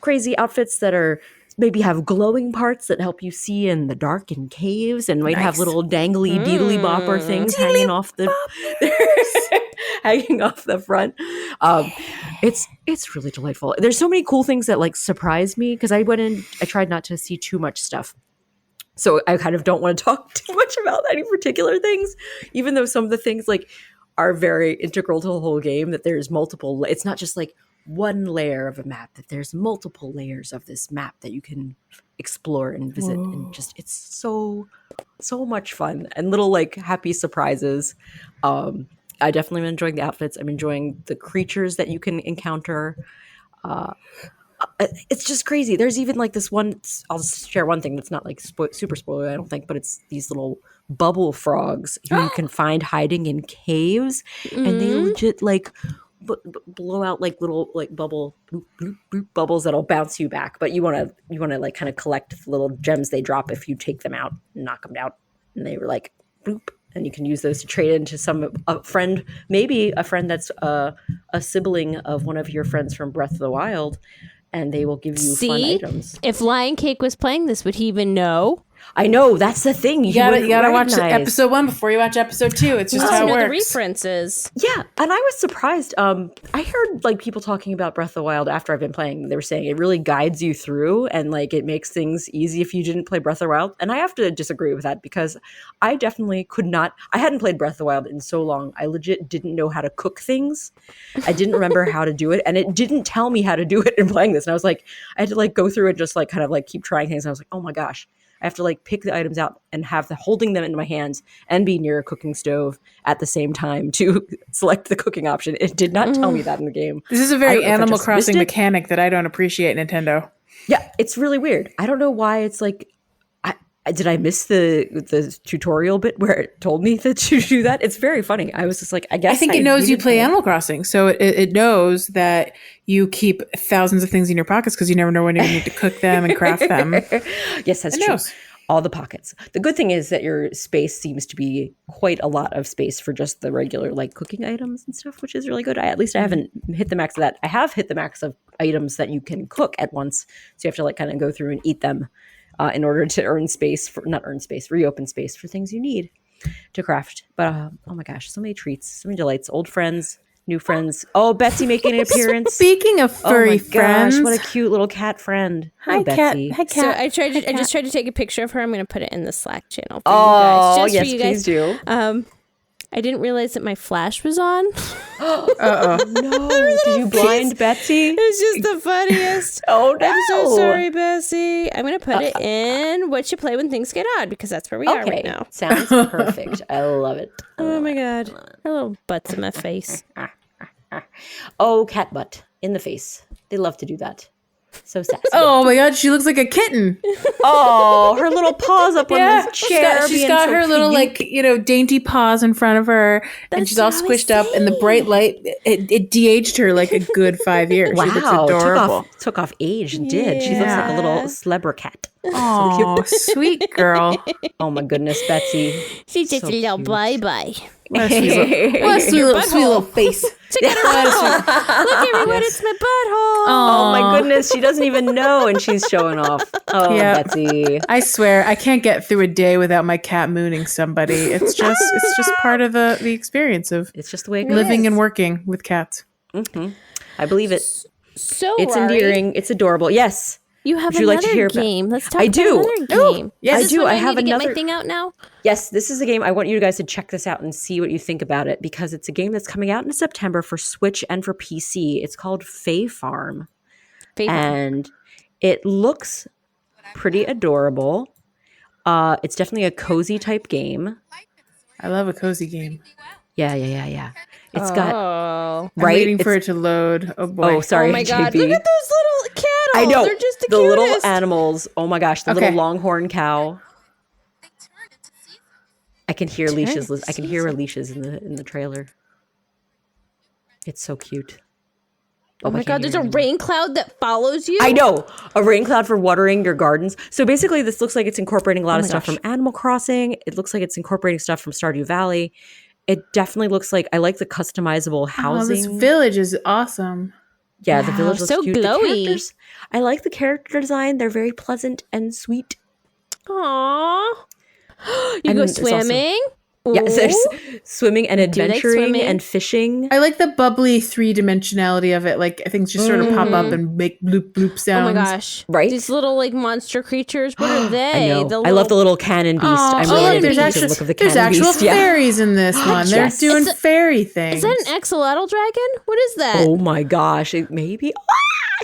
crazy outfits that are maybe have glowing parts that help you see in the dark in caves, and might have little dangly deedly bopper things hanging off the front. It's really delightful. There's so many cool things that like surprise me because I tried not to see too much stuff. So I kind of don't want to talk too much about any particular things, even though some of the things like are very integral to the whole game, that there's multiple, it's not just like one layer of a map, that there's multiple layers of this map that you can explore and visit. Whoa. And just, it's so much fun and little like happy surprises. I definitely am enjoying the outfits. I'm enjoying the creatures that you can encounter. It's just crazy. There's even like this one. I'll share one thing that's not like super spoiler, I don't think, but it's these little bubble frogs who you can find hiding in caves, and they legit like blow out like little like bubble bloop, bloop, bloop, bubbles that'll bounce you back. But you want to like kind of collect the little gems they drop if you take them out and knock them out, and they were like boop. And you can use those to trade into a friend, maybe a friend that's a sibling of one of your friends from Breath of the Wild, and they will give you fun items.
If Lion Cake was playing this, would he even know?
I know, that's the thing.
You gotta watch episode 1 before you watch episode 2. It's just how it works.
The references.
Yeah, and I was surprised. I heard like people talking about Breath of the Wild after I've been playing. They were saying it really guides you through, and like it makes things easy if you didn't play Breath of the Wild. And I have to disagree with that because I definitely could not. I hadn't played Breath of the Wild in so long. I legit didn't know how to cook things. I didn't remember how to do it, and it didn't tell me how to do it in playing this. And I was like, I had to like go through and just like kind of like keep trying things. And I was like, oh my gosh. I have to like pick the items out and have holding them in my hands and be near a cooking stove at the same time to select the cooking option. It did not tell me that in the game.
This is a very Animal Crossing mechanic that I don't appreciate, Nintendo.
Yeah, it's really weird. I don't know why it's like, did I miss the tutorial bit where it told me to do that? It's very funny. I was just like, I guess
I think it knows you play Animal Crossing, so it knows that you keep thousands of things in your pockets because you never know when you need to cook them and craft them.
Yes, that's true. All the pockets. The good thing is that your space seems to be quite a lot of space for just the regular like cooking items and stuff, which is really good. At least I haven't hit the max of that. I have hit the max of items that you can cook at once, so you have to like kind of go through and eat them. In order to reopen space for things you need to craft. But oh my gosh, so many treats, so many delights, old friends, new friends. Oh, Betsy making an appearance.
Speaking of furry friends,
gosh, what a cute little cat friend.
Hi, Betsy.
Hi, cat. So I just tried to take a picture of her. I'm going to put it in the Slack channel for
you guys.
Just
for you guys. Please do.
I didn't realize that my flash was on.
Uh-oh. No. Did you blind Betsy?
It's just the funniest.
Oh, no.
I'm so sorry, Bessie. I'm going to put it in What You Play When Things Get Odd because that's where we are right now.
Sounds perfect. I love it.
Oh, my God. Her little butt's in my face.
Oh, cat butt in the face. They love to do that. So sassy.
Oh my God, she looks like a kitten.
Oh, her little paws up on this chair.
She's got her little dainty paws in front of her, and she's all squished up. And the bright light it de-aged her like a good 5 years.
Wow,
she looks adorable.
Took off age and did. She looks like a little celebra cat.
Oh, sweet girl.
Oh my goodness, Betsy.
She's just a little bye-bye.
What a sweet little face.
Check out her butthole. Look, everyone, it's my butthole.
Oh my goodness, she doesn't even know, and she's showing off. Oh, yep. Betsy.
I swear, I can't get through a day without my cat mooning somebody. It's just part of the experience of
it's just the way it
living and working with cats.
Mm-hmm. I believe it.
So
it's endearing. It's adorable. Yes.
You have another game. Let's talk about another game.
Yes, I do. I have
another.
Get
my thing out now.
Yes, this is a game. I want you guys to check this out and see what you think about it because it's a game that's coming out in September for Switch and for PC. It's called Fae Farm. And it looks pretty adorable. It's definitely a cozy type game.
I love a cozy game.
Yeah. It's got
I'm waiting for it to load. Oh boy.
Oh, sorry.
Oh my God.
JP.
Look at those little cattle.
I know.
They're just the
little
cutest.
animals. Oh my gosh, the little longhorn cow. I can hear leashes. I can hear her leashes in the trailer. It's so cute.
Oh my God, there's a rain cloud that follows you?
I know. A rain cloud for watering your gardens. So basically this looks like it's incorporating a lot of stuff from Animal Crossing. It looks like it's incorporating stuff from Stardew Valley. It definitely looks like I like the customizable housing.
Oh, this village is awesome.
Yeah, the village looks
so
cute.
Glowy.
I like the character design. They're very pleasant and sweet.
Aww. You go swimming?
Yes, there's swimming and adventuring and fishing.
I like the bubbly 3-dimensionality of it. Like things just sort of pop up and make bloop bloop sounds.
Oh my gosh.
Right?
These little like monster creatures. What are they?
I know. I love the little cannon beast. I'm really into the look of the cannon beast.
There's actual fairies in this one. They're doing fairy things.
Is that an axolotl dragon? What is that?
Oh my gosh. Maybe.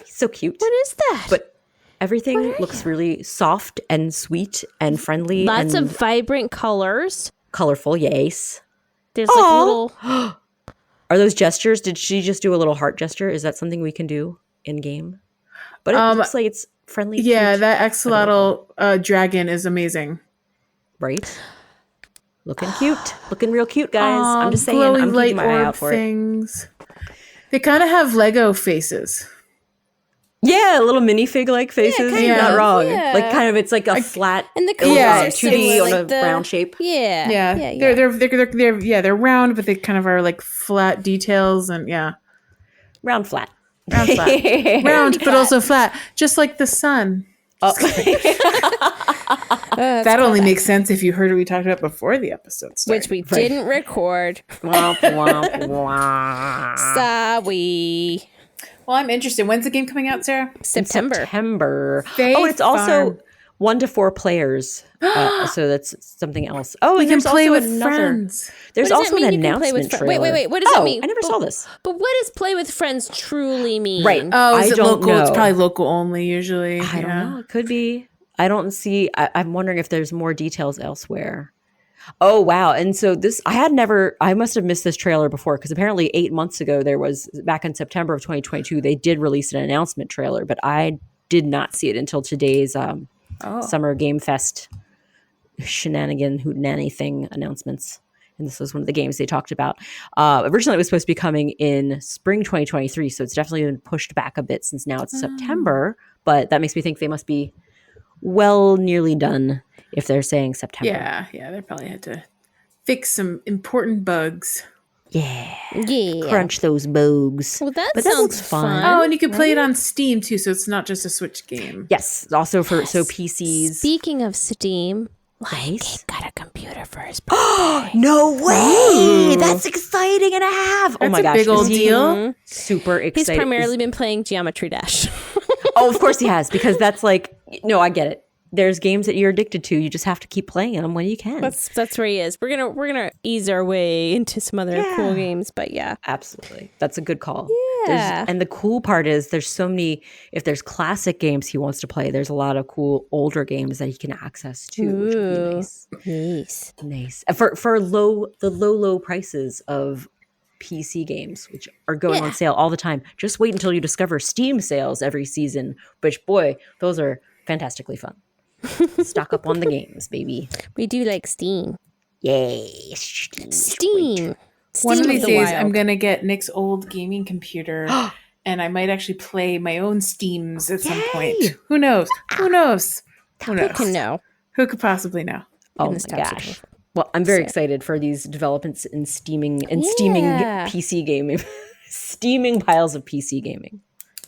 He's so cute.
What is that?
But everything looks really soft and sweet and friendly.
Lots of vibrant colors.
Colorful, yes.
There's like little...
Are those gestures? Did she just do a little heart gesture? Is that something we can do in game? But it looks like it's friendly.
Yeah,
cute,
that axolotl dragon is amazing.
Right? Looking cute. Looking real cute, guys. I'm just saying,
glowy
I'm keeping my eye out for
things. They kind of have Lego faces.
Yeah, little minifig-like faces. Yeah, not wrong.
Yeah.
Like kind of, it's like a flat,
and the colors are
2D
similar,
on a round shape.
Yeah.
They're round, but they kind of are like flat details, and
round flat,
round, but also flat, just like the sun. That only makes sense if you heard what we talked about before the episode started.
Which we didn't record. Sorry.
Well, I'm interested. When's the game coming out, Sarah?
September.
It's also 1 to 4 players. So that's something else. Oh, and
you can play with friends.
There's also an announcement trailer.
Wait. What does that mean?
I never saw this.
But what does play with friends truly mean?
Right.
Oh, is it local?
Know.
It's probably local only usually.
I don't know. It could be. I don't see. I'm wondering if there's more details elsewhere. Oh, wow. And so I must have missed this trailer before, because apparently 8 months ago, back in September of 2022, they did release an announcement trailer, but I did not see it until today's Summer Game Fest shenanigan hootenanny thing announcements. And this was one of the games they talked about. Originally, it was supposed to be coming in spring 2023, so it's definitely been pushed back a bit since now it's September, but that makes me think they must be nearly done if they're saying September.
Yeah, they probably had to fix some important bugs.
Yeah. Crunch those bugs.
Well, that sounds fun.
Oh, and you can play it on Steam too, so it's not just a Switch game.
Yes, also for PCs.
Speaking of Steam, he got a computer for his birthday.
No way! Ooh. That's exciting and a half. Oh my gosh,
big old deal.
Super excited.
He's primarily been playing Geometry Dash.
Oh, of course he has, because that's like, no, I get it. There's games that you're addicted to. You just have to keep playing them when you can.
That's where he is. We're gonna ease our way into some other cool games, but
absolutely, that's a good call.
Yeah,
and the cool part is there's so many. If there's classic games he wants to play, there's a lot of cool older games that he can access too, which would be nice. For low prices of PC games, which are going on sale all the time. Just wait until you discover Steam sales every season, which, boy, those are fantastically fun. Stock up on the games, baby.
We do like Steam.
Yay.
Steam.
One of these days, I'm going to get Nick's old gaming computer, and I might actually play my own Steams at some point. Who knows? Who
can know?
Who could possibly know?
Oh my gosh. Well, I'm very excited for these developments in steaming PC gaming. Steaming piles of PC gaming.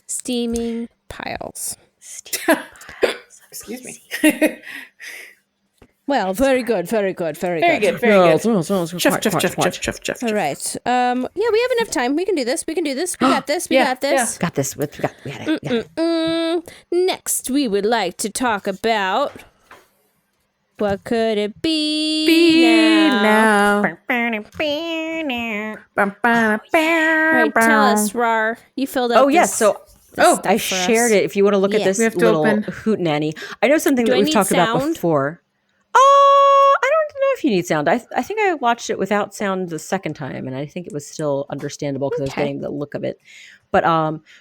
Steaming piles.
Excuse me.
Well, very good.
Chuff.
All right. We have enough time. We can do this. We got this. We got this.
Got this. We got it.
Next, we would like to talk about what could it be now? Right, tell us, Rar. You filled out.
Oh, yes. So. I shared it. If you want to look at this little hootenanny. I know something that we've talked about before. I don't know if you need sound. I think I watched it without sound the second time, and I think it was still understandable because I was getting the look of it. But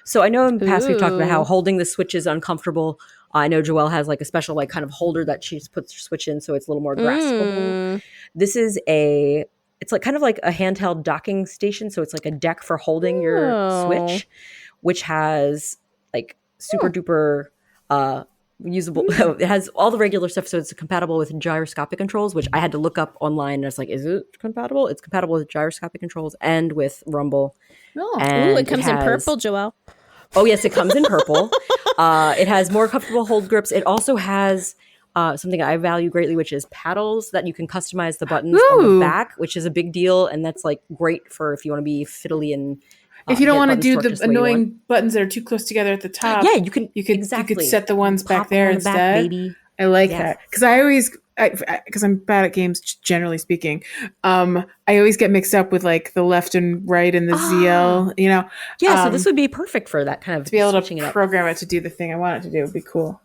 so I know in the past we've talked about how holding the Switch is uncomfortable. I know Joelle has like a special like kind of holder that she puts her Switch in, so it's a little more graspable. This is it's like kind of like a handheld docking station, so it's like a deck for holding your Switch, which has like super duper usable. It has all the regular stuff, so it's compatible with gyroscopic controls, which I had to look up online. And I was like, is it compatible? It's compatible with gyroscopic controls and with Rumble.
It comes in purple, Joelle.
Oh yes, it comes in purple. It has more comfortable hold grips. It also has something I value greatly, which is paddles that you can customize the buttons on the back, which is a big deal, and that's like great for if you want to be fiddly and.
If you don't want to do the annoying buttons that are too close together at the top,
you could
set the ones back there instead. Back, baby. I like that because because I'm bad at games generally speaking. I always get mixed up with like the left and right and the ZL. You know,
so this would be perfect for that kind of
to be able to program it to do the thing I want it to do. Would be cool.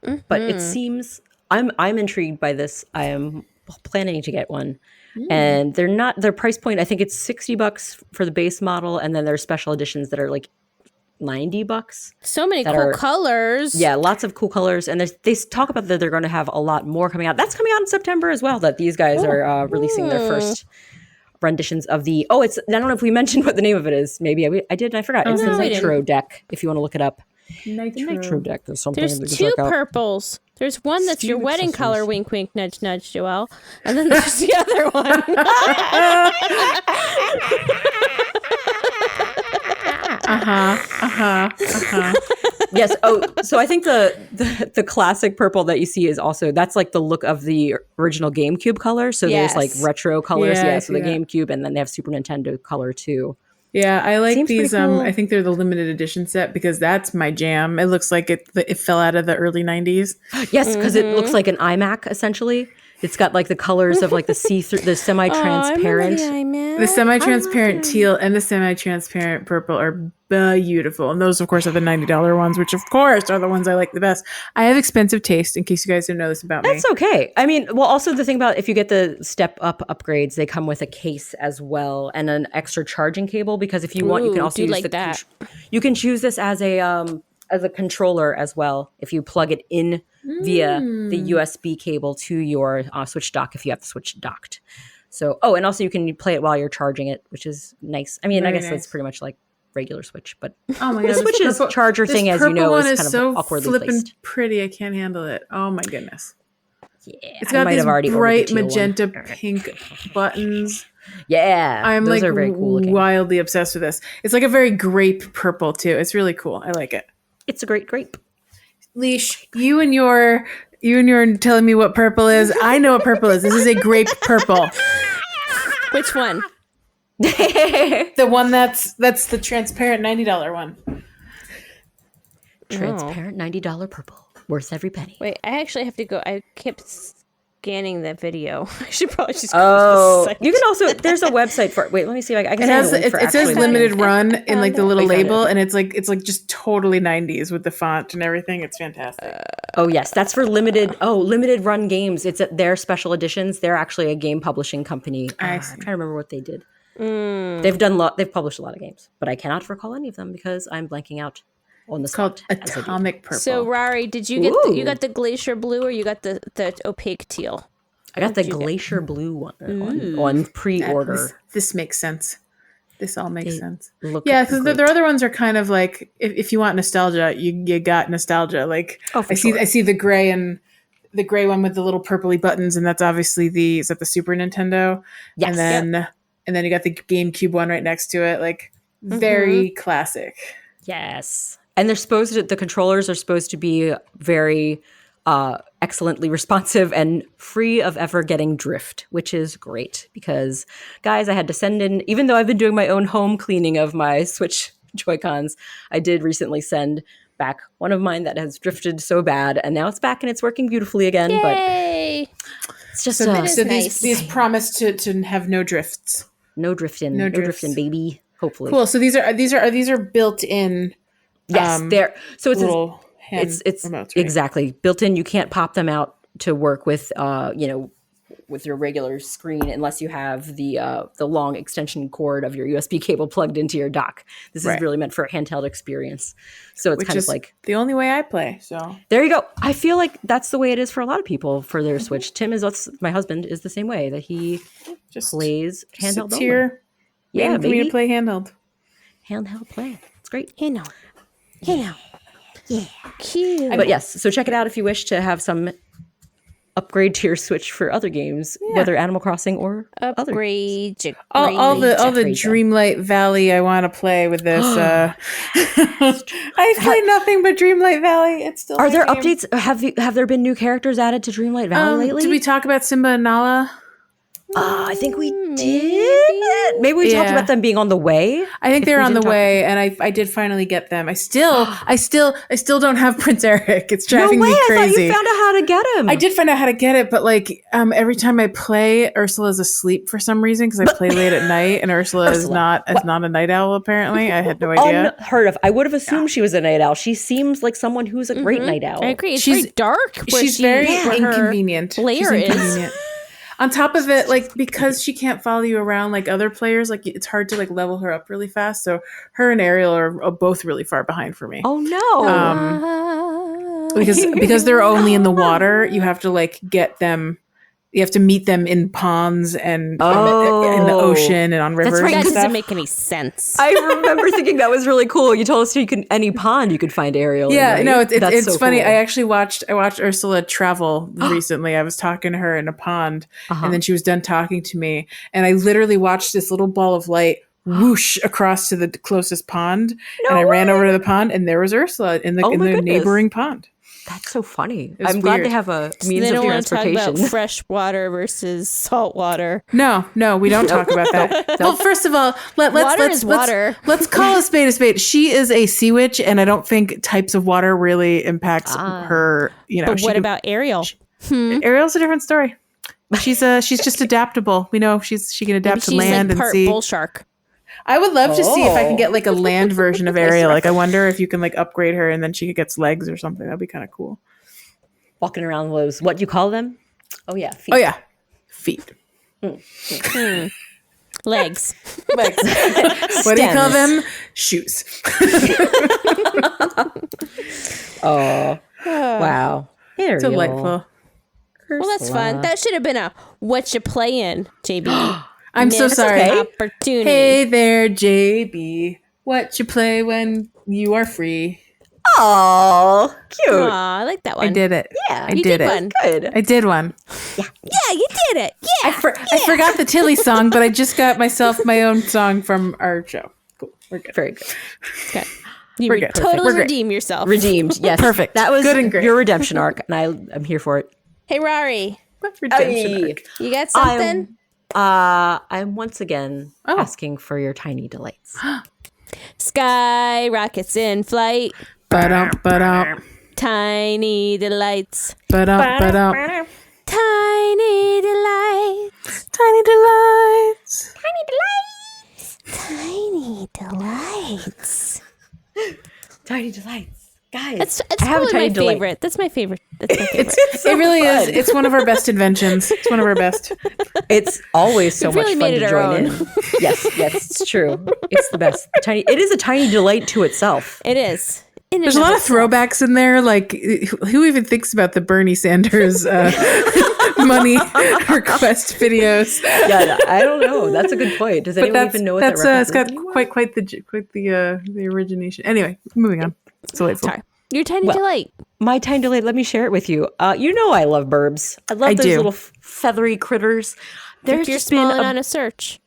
Mm-hmm. But it seems I'm intrigued by this. I am planning to get one. And they're not their price point. I think it's $60 for the base model, and then there's special editions that are like $90.
So many cool colors.
Yeah, lots of cool colors. And they talk about that they're going to have a lot more coming out. That's coming out in September as well, that these guys are releasing their first renditions of the... Oh, I don't know if we mentioned what the name of it is. Maybe I did and I forgot. It's the Nitro deck, if you want to look it up. Nitro deck is something.
There's two purples. There's one that's your wedding color, wink, wink, nudge, nudge, Joelle. And then there's the other one.
Yes. Oh, so I think the classic purple that you see is also, that's like the look of the original GameCube color. So there's like retro colors. Yeah. So the GameCube, and then they have Super Nintendo color too.
Yeah, I like these. Cool. I think they're the limited edition set because that's my jam. It looks like it fell out of the early 90s.
Yes, because it looks like an iMac essentially. It's got like the colors of like the see-through, the semi-transparent.
The semi-transparent teal and the semi-transparent purple are beautiful. And those, of course, are the $90 ones, which, of course, are the ones I like the best. I have expensive taste, in case you guys didn't know this about me.
That's okay. I mean, well, also the thing about if you get the step-up upgrades, they come with a case as well and an extra charging cable, because if you want, you can also use that. You can choose this as a controller as well if you plug it in via the USB cable to your Switch dock if you have the Switch docked. So, and also you can play it while you're charging it, which is nice. I mean, I guess that's pretty much like regular Switch, but the Switch's charger thing, as you know, is kind of so awkwardly placed.
Pretty, I can't handle it. Oh my goodness.
Yeah,
it's got these bright magenta pink buttons.
Yeah,
I'm
those
like
are very cool looking.
Wildly obsessed with this. It's like a very grape purple too. It's really cool. I like it.
It's a great grape.
Leash, you and your telling me what purple is. I know what purple is. This is a grape purple.
Which one?
The one that's the transparent $90 one.
Transparent $90 purple. Worth every penny.
Wait, I actually have to go. I kept scanning that video. I should probably just go to the site.
You can also, there's a website for it. Wait, let me see if I can
it says limited run in like the little label, and it's like just totally 90s with the font and everything. It's fantastic.
Yes, that's for limited run games. It's their special editions. They're actually a game publishing company. I'm trying to remember what they did. They've published a lot of games, but I cannot recall any of them because I'm blanking out.
It's called Atomic Purple.
So, Rari, did you get you got the glacier blue or you got the opaque teal?
I got the glacier blue one on pre-order.
This makes sense. This all makes sense. Yeah, because the other ones are kind of like, if you want nostalgia, you got nostalgia. Like I see the gray and the gray one with the little purpley buttons, and that's obviously is that the Super Nintendo? Yes. And then you got the GameCube one right next to it. Like very classic.
Yes. And the controllers are supposed to be very excellently responsive and free of ever getting drift, which is great because, guys, I had to send in, even though I've been doing my own home cleaning of my Switch Joy-Cons, I did recently send back one of mine that has drifted so bad, and now it's back and it's working beautifully again.
Yay!
But it's just
nice. These promise to have no drifts.
No drifting, baby. Hopefully.
Cool. So these are built in.
Yes, they're so it's
little
it's
remotes, right?
Exactly built in. You can't pop them out to work with with your regular screen unless you have the long extension cord of your USB cable plugged into your dock. This is really meant for a handheld experience. So it's kind of like
the only way I play. So
there you go. I feel like that's the way it is for a lot of people for their Switch. Tim my husband is the same way, that he just plays handheld.
Here, yeah, for me to play handheld
play. It's great.
Handheld. Yeah. Cute.
But yes, so check it out if you wish to have some upgrade to your Switch for other games, whether Animal Crossing or
upgrade.
All the Dreamlight Valley I want to play with this. I play nothing but Dreamlight Valley. It's still.
Are there updates? Have there been new characters added to Dreamlight Valley lately?
Did we talk about Simba and Nala?
I think we did. Maybe we talked about them being on the way.
I think they're on the way, and I did finally get them. I still don't have Prince Eric. It's driving me crazy.
I thought you found out how to get him.
I did find out how to get it, but like every time I play, Ursula's asleep for some reason because I play late at night, and Ursula is not a night owl. Apparently, I had no idea.
Unheard of. I would have assumed she was a night owl. She seems like someone who's a great night owl.
I agree. She's very dark.
She's very inconvenient.
Layer is.
On top of it, like, because she can't follow you around like other players, like it's hard to like level her up really fast. So her and Ariel are both really far behind for me.
Oh
no! Because they're only in the water, you have to like get them. You have to meet them in ponds and in the ocean and on rivers.
That's right.
That
doesn't make any sense.
I remember thinking that was really cool. You told us you can any pond you could find Ariel.
Yeah,
in, right?
no, it's
so
funny.
Cool.
I actually watched Ursula travel recently. I was talking to her in a pond, and then she was done talking to me, and I literally watched this little ball of light whoosh across to the closest pond, and I ran over to the pond, and there was Ursula in the neighboring pond.
That's so funny. I'm glad they have a means of transportation. They don't want to talk about
fresh water versus salt water.
No, we don't talk about that. Well, first of all, let's call a spade a spade. She is a sea witch, and I don't think types of water really impacts her.
But what about Ariel?
Ariel's a different story. She's just adaptable. We know she can adapt to land and sea.
Bull shark.
I would love to see if I can get like a land version of Ariel. Like I wonder if you can like upgrade her and then she gets legs or something. That'd be kind of cool.
Walking around those, what do you call them? Oh yeah, feet.
Oh yeah, feet.
Legs.
What do you call them? Shoes.
Oh, wow. Ariel.
Delightful.
Well, that's fun. That should have been a whatcha playin, JB.
I'm so sorry.
Opportunity.
Hey there, JB. What you play when you are free?
Oh, cute.
Aw, I like that one.
I did it.
Yeah,
I did it.
One.
Good.
I did one.
Yeah, you did it. Yeah.
I forgot the Tilly song, but I just got myself my own song from our show. Cool. We're good.
Very good.
Okay. You totally redeem yourself.
Redeemed. Yes.
Perfect.
That was
good and great.
Your redemption arc, and I'm here for it.
Hey, Rari.
Redemption arc.
You got something?
I'm once again asking for your tiny delights.
Sky rockets in flight.
Ba-dum.
Tiny delights.
Ba-dum.
Tiny delights.
Tiny delights.
Tiny delights.
Tiny delights. Guys,
it's probably my favorite. That's my favorite.
It really is. It's one of our best inventions. It's one of our best.
It's always so much fun to join in. Yes, it's true. It's the best. It is a tiny delight to itself.
It is.
There's a lot of throwbacks in there. Like, who even thinks about the Bernie Sanders money request videos?
Yeah, I don't know. That's a good point. Does anyone even know what that reference
is? It's got quite the origination. Anyway, moving on. It's delightful.
Sorry. Your tiny delight.
My tiny delight. Let me share it with you. You know I love burbs. I love those little feathery critters.
There's just been on a search.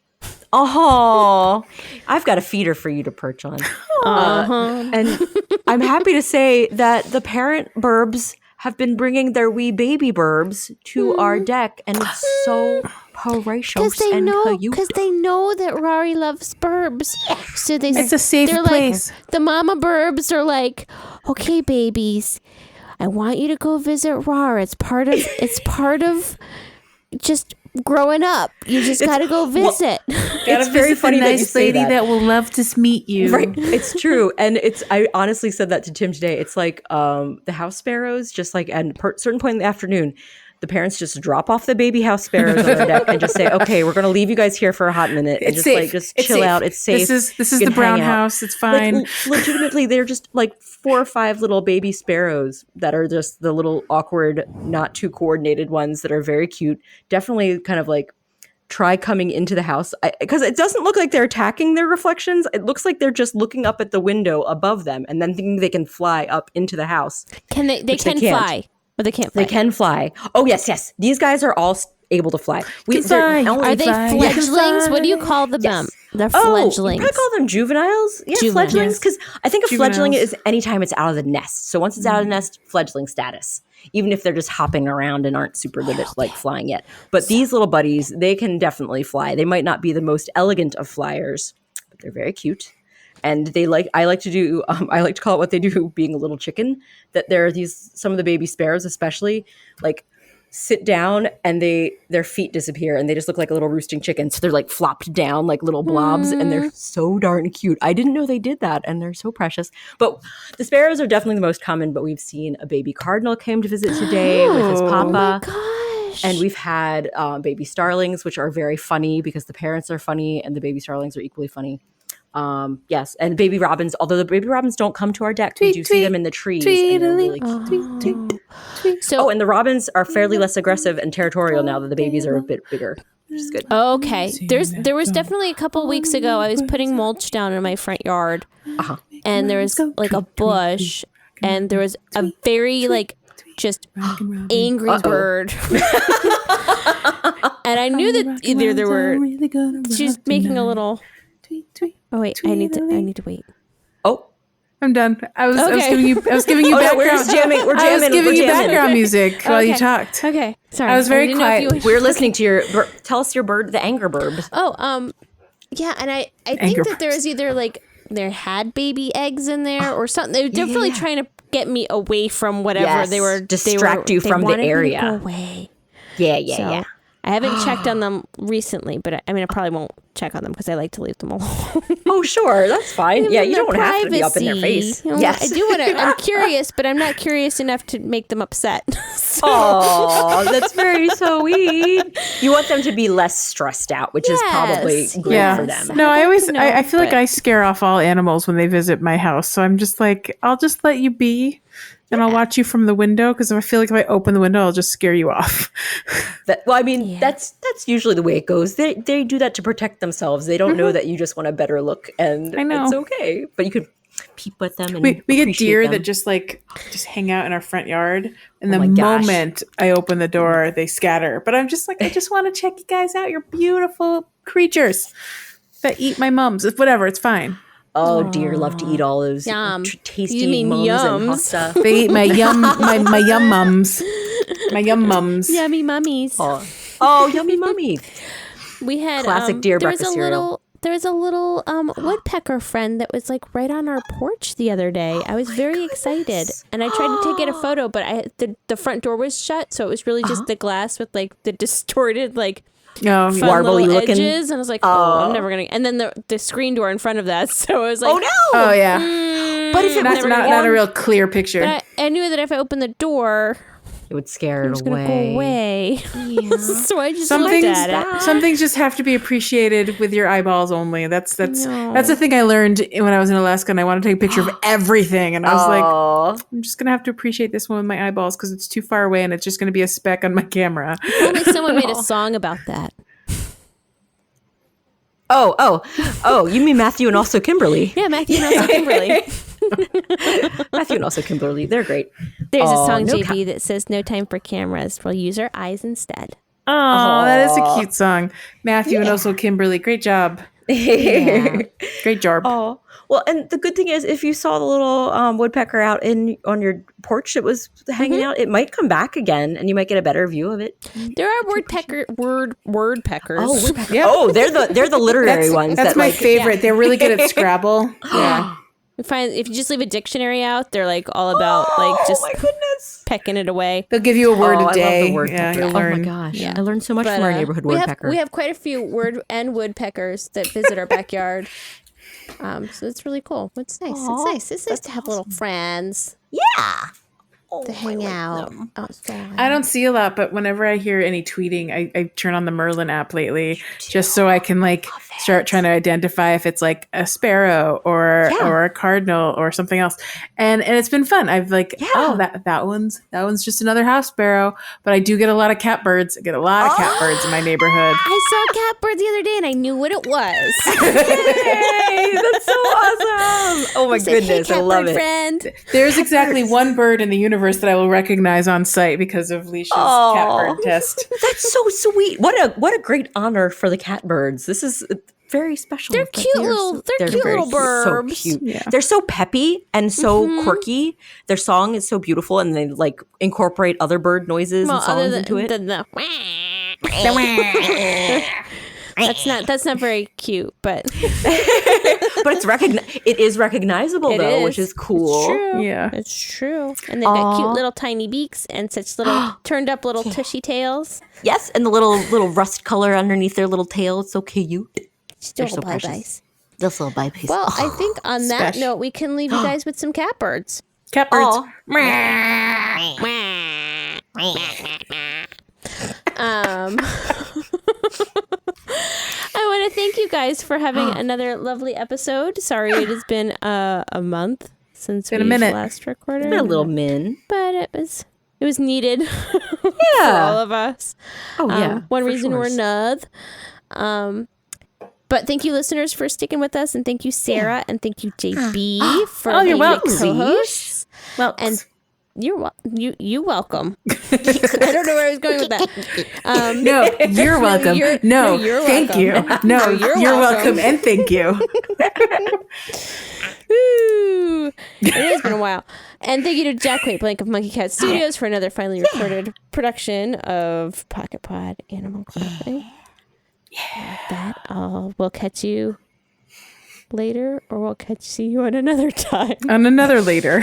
Oh, I've got a feeder for you to perch on. And I'm happy to say that the parent burbs have been bringing their wee baby burbs to our deck, and it's so voracious and cute.
Because they know that Rari loves burbs. So
it's a safe place.
Like, the mama burbs are like, okay, babies, I want you to go visit Rari. It's part of just growing up. You just got to go visit.
It's very funny that you say
lady that will love to meet you.
Right, it's true, and I honestly said that to Tim today. It's like the house sparrows, just like at a certain point in the afternoon, the parents just drop off the baby house sparrows on the deck and just say, "Okay, we're going to leave you guys here for a hot minute and just
safe.
Just chill out. It's safe.
This is the brown house. It's fine."
Like, legitimately, they're just like 4 or 5 little baby sparrows that are just the little awkward, not too coordinated ones that are very cute. Definitely, kind of like try coming into the house because it doesn't look like they're attacking their reflections. It looks like they're just looking up at the window above them and then thinking they can fly up into the house.
Can they? They can fly. But they can't fly.
They can fly. Oh, yes. These guys are all able to fly.
Are they fledglings? What do you call them?
Yes.
They're fledglings.
You probably call them juveniles. Yeah, fledglings. Because I think a fledgling is anytime it's out of the nest. So once it's out of the nest, fledgling status. Even if they're just hopping around and aren't super good at like flying yet. But these little buddies, they can definitely fly. They might not be the most elegant of flyers, but they're very cute. And I like to call it what they do, being a little chicken, that there are some of the baby sparrows especially, like sit down and their feet disappear and they just look like a little roosting chicken. So they're like flopped down like little blobs and they're so darn cute. I didn't know they did that and they're so precious. But the sparrows are definitely the most common, but we've seen a baby cardinal came to visit today with his papa.
Oh my
And we've had baby starlings, which are very funny because the parents are funny and the baby starlings are equally funny. Yes, and baby robins, although the baby robins don't come to our deck, we do see them in the trees. And they're really cute. So, and the robins are fairly less aggressive and territorial now that the babies are a bit bigger, which is good.
Okay. There was definitely a couple weeks ago, I was putting mulch down in my front yard, and there was like a bush, and there was a very like just angry bird. And I knew that either there were, she's making a little... Oh wait, I need to wait.
Oh,
I'm done. I was giving you background.
We're jamming.
I was giving you background music while you talked.
Okay, sorry.
I was very quiet.
We're listening to your. Tell us your bird, the anger bird.
Oh, yeah, and I think that there was either like there had baby eggs in there or something. They were definitely trying to get me away from whatever they were.
Distract you from the area.
Go away.
Yeah.
I haven't checked on them recently, but I probably won't check on them because I like to leave them alone.
Oh, sure. That's fine. Yeah, you don't have to be up in their face.
You know, yes. I do want to. I'm curious, but I'm not curious enough to make them upset.
Oh, that's very sweet. You want them to be less stressed out, which is probably great for them.
No, I feel like I scare off all animals when they visit my house. So I'm just like, I'll just let you be. And I'll watch you from the window because I feel like if I open the window, I'll just scare you off.
That's usually the way it goes. They do that to protect themselves. They don't know that you just want a better look, and it's okay. But you could peep at them. And
we get deer that just hang out in our front yard, and the moment I open the door, they scatter. But I'm just like, I just want to check you guys out. You're beautiful creatures that eat my mums. Whatever, it's fine.
Oh, deer love to eat all those tasty mums and hot stuff.
They eat my yum mums. My yum mums.
Yummy mummies.
Oh, yummy mummy.
We had
classic deer breakfast cereal.
There was a little woodpecker friend that was like right on our porch the other day. I was very excited, and I tried to take it a photo, but the front door was shut, so it was really just the glass with like the distorted like. Fun
warbly
little
looking
edges, and I was like, I'm never gonna. And then the screen door in front of that, so I was like,
oh yeah.
But if
it's not a real clear picture.
But I knew that if I opened the door,
it would scare it
away. Go away. Yeah. So I just looked at it.
Some things just have to be appreciated with your eyeballs only. That's the thing I learned when I was in Alaska, and I wanted to take a picture of everything, and I was like, I'm just gonna have to appreciate this one with my eyeballs because it's too far away, and it's just gonna be a speck on my camera.
Only someone made a song about that.
Oh, you mean Matthew and also Kimberly?
Yeah, Matthew and also Kimberly.
Matthew and also Kimberly. They're great.
There's a song, JB, that says no time for cameras. We'll use our eyes instead.
Oh, that is a cute song. Matthew and also Kimberly. Great job. Great job.
Oh, well, and the good thing is if you saw the little woodpecker out on your porch that was hanging out, it might come back again and you might get a better view of it.
There are wordpeckers.
Oh, yeah. Oh, they're the literary ones.
That's my favorite. Yeah. They're really good at Scrabble.
Yeah. If you just leave a dictionary out, they're like all about just pecking it away.
They'll give you a word a day.
I love the woodpecker.
You'll learn.
Oh my gosh. Yeah. I learned so much from our neighborhood woodpecker.
We have quite a few woodpeckers that visit our backyard. So it's really cool. It's nice.
Aww,
it's nice to have little friends.
Yeah.
To hang out.
I don't see a lot, but whenever I hear any tweeting, I turn on the Merlin app lately just so I can start trying to identify if it's like a sparrow or a cardinal or something else. And it's been fun. I've that one's just another house sparrow, but I do get a lot of catbirds. I get a lot of catbirds in my neighborhood.
I saw a catbird the other day and I knew what it was.
Yay! That's so awesome. Oh my goodness,
hey,
I love it.
Friend.
There's exactly one bird in the universe that I will recognize on site because of Leisha's catbird test.
That's so sweet. What a great honor for the catbirds. This is very special.
They're cute little birds.
So cute. Yeah. They're so peppy and so quirky. Their song is so beautiful, and they incorporate other bird noises and songs into it.
That's not very cute, but
but it is recognizable though, which is cool.
It's true.
Yeah,
it's true. And they've got cute little tiny beaks and such little turned up little tushy tails.
Yes, and the little rust color underneath their little tail. It's so cute.
Still so precious.
Those little bipeds.
Well, I think on that note, we can leave you guys with some catbirds.
Catbirds.
I want to thank you guys for having another lovely episode. Sorry it has been a month since we last recorded.
It's been a little min.
But it was needed for all of us.
Oh, yeah.
One reason or another. But thank you, listeners, for sticking with us. And thank you, Sarah. And thank you, JB, for being co-hosts.
Well,
and you welcome. I don't know where I was going with that.
No, you're welcome. You're thank you. No, you're welcome and thank you.
Woo! It has been a while. And thank you to Jack Quaid Blank of Monkey Cat Studios for another finally recorded production of Pocket Pod Animal Crossing. Yeah. With that, we'll catch you later, or we'll see you on another time.
On another later.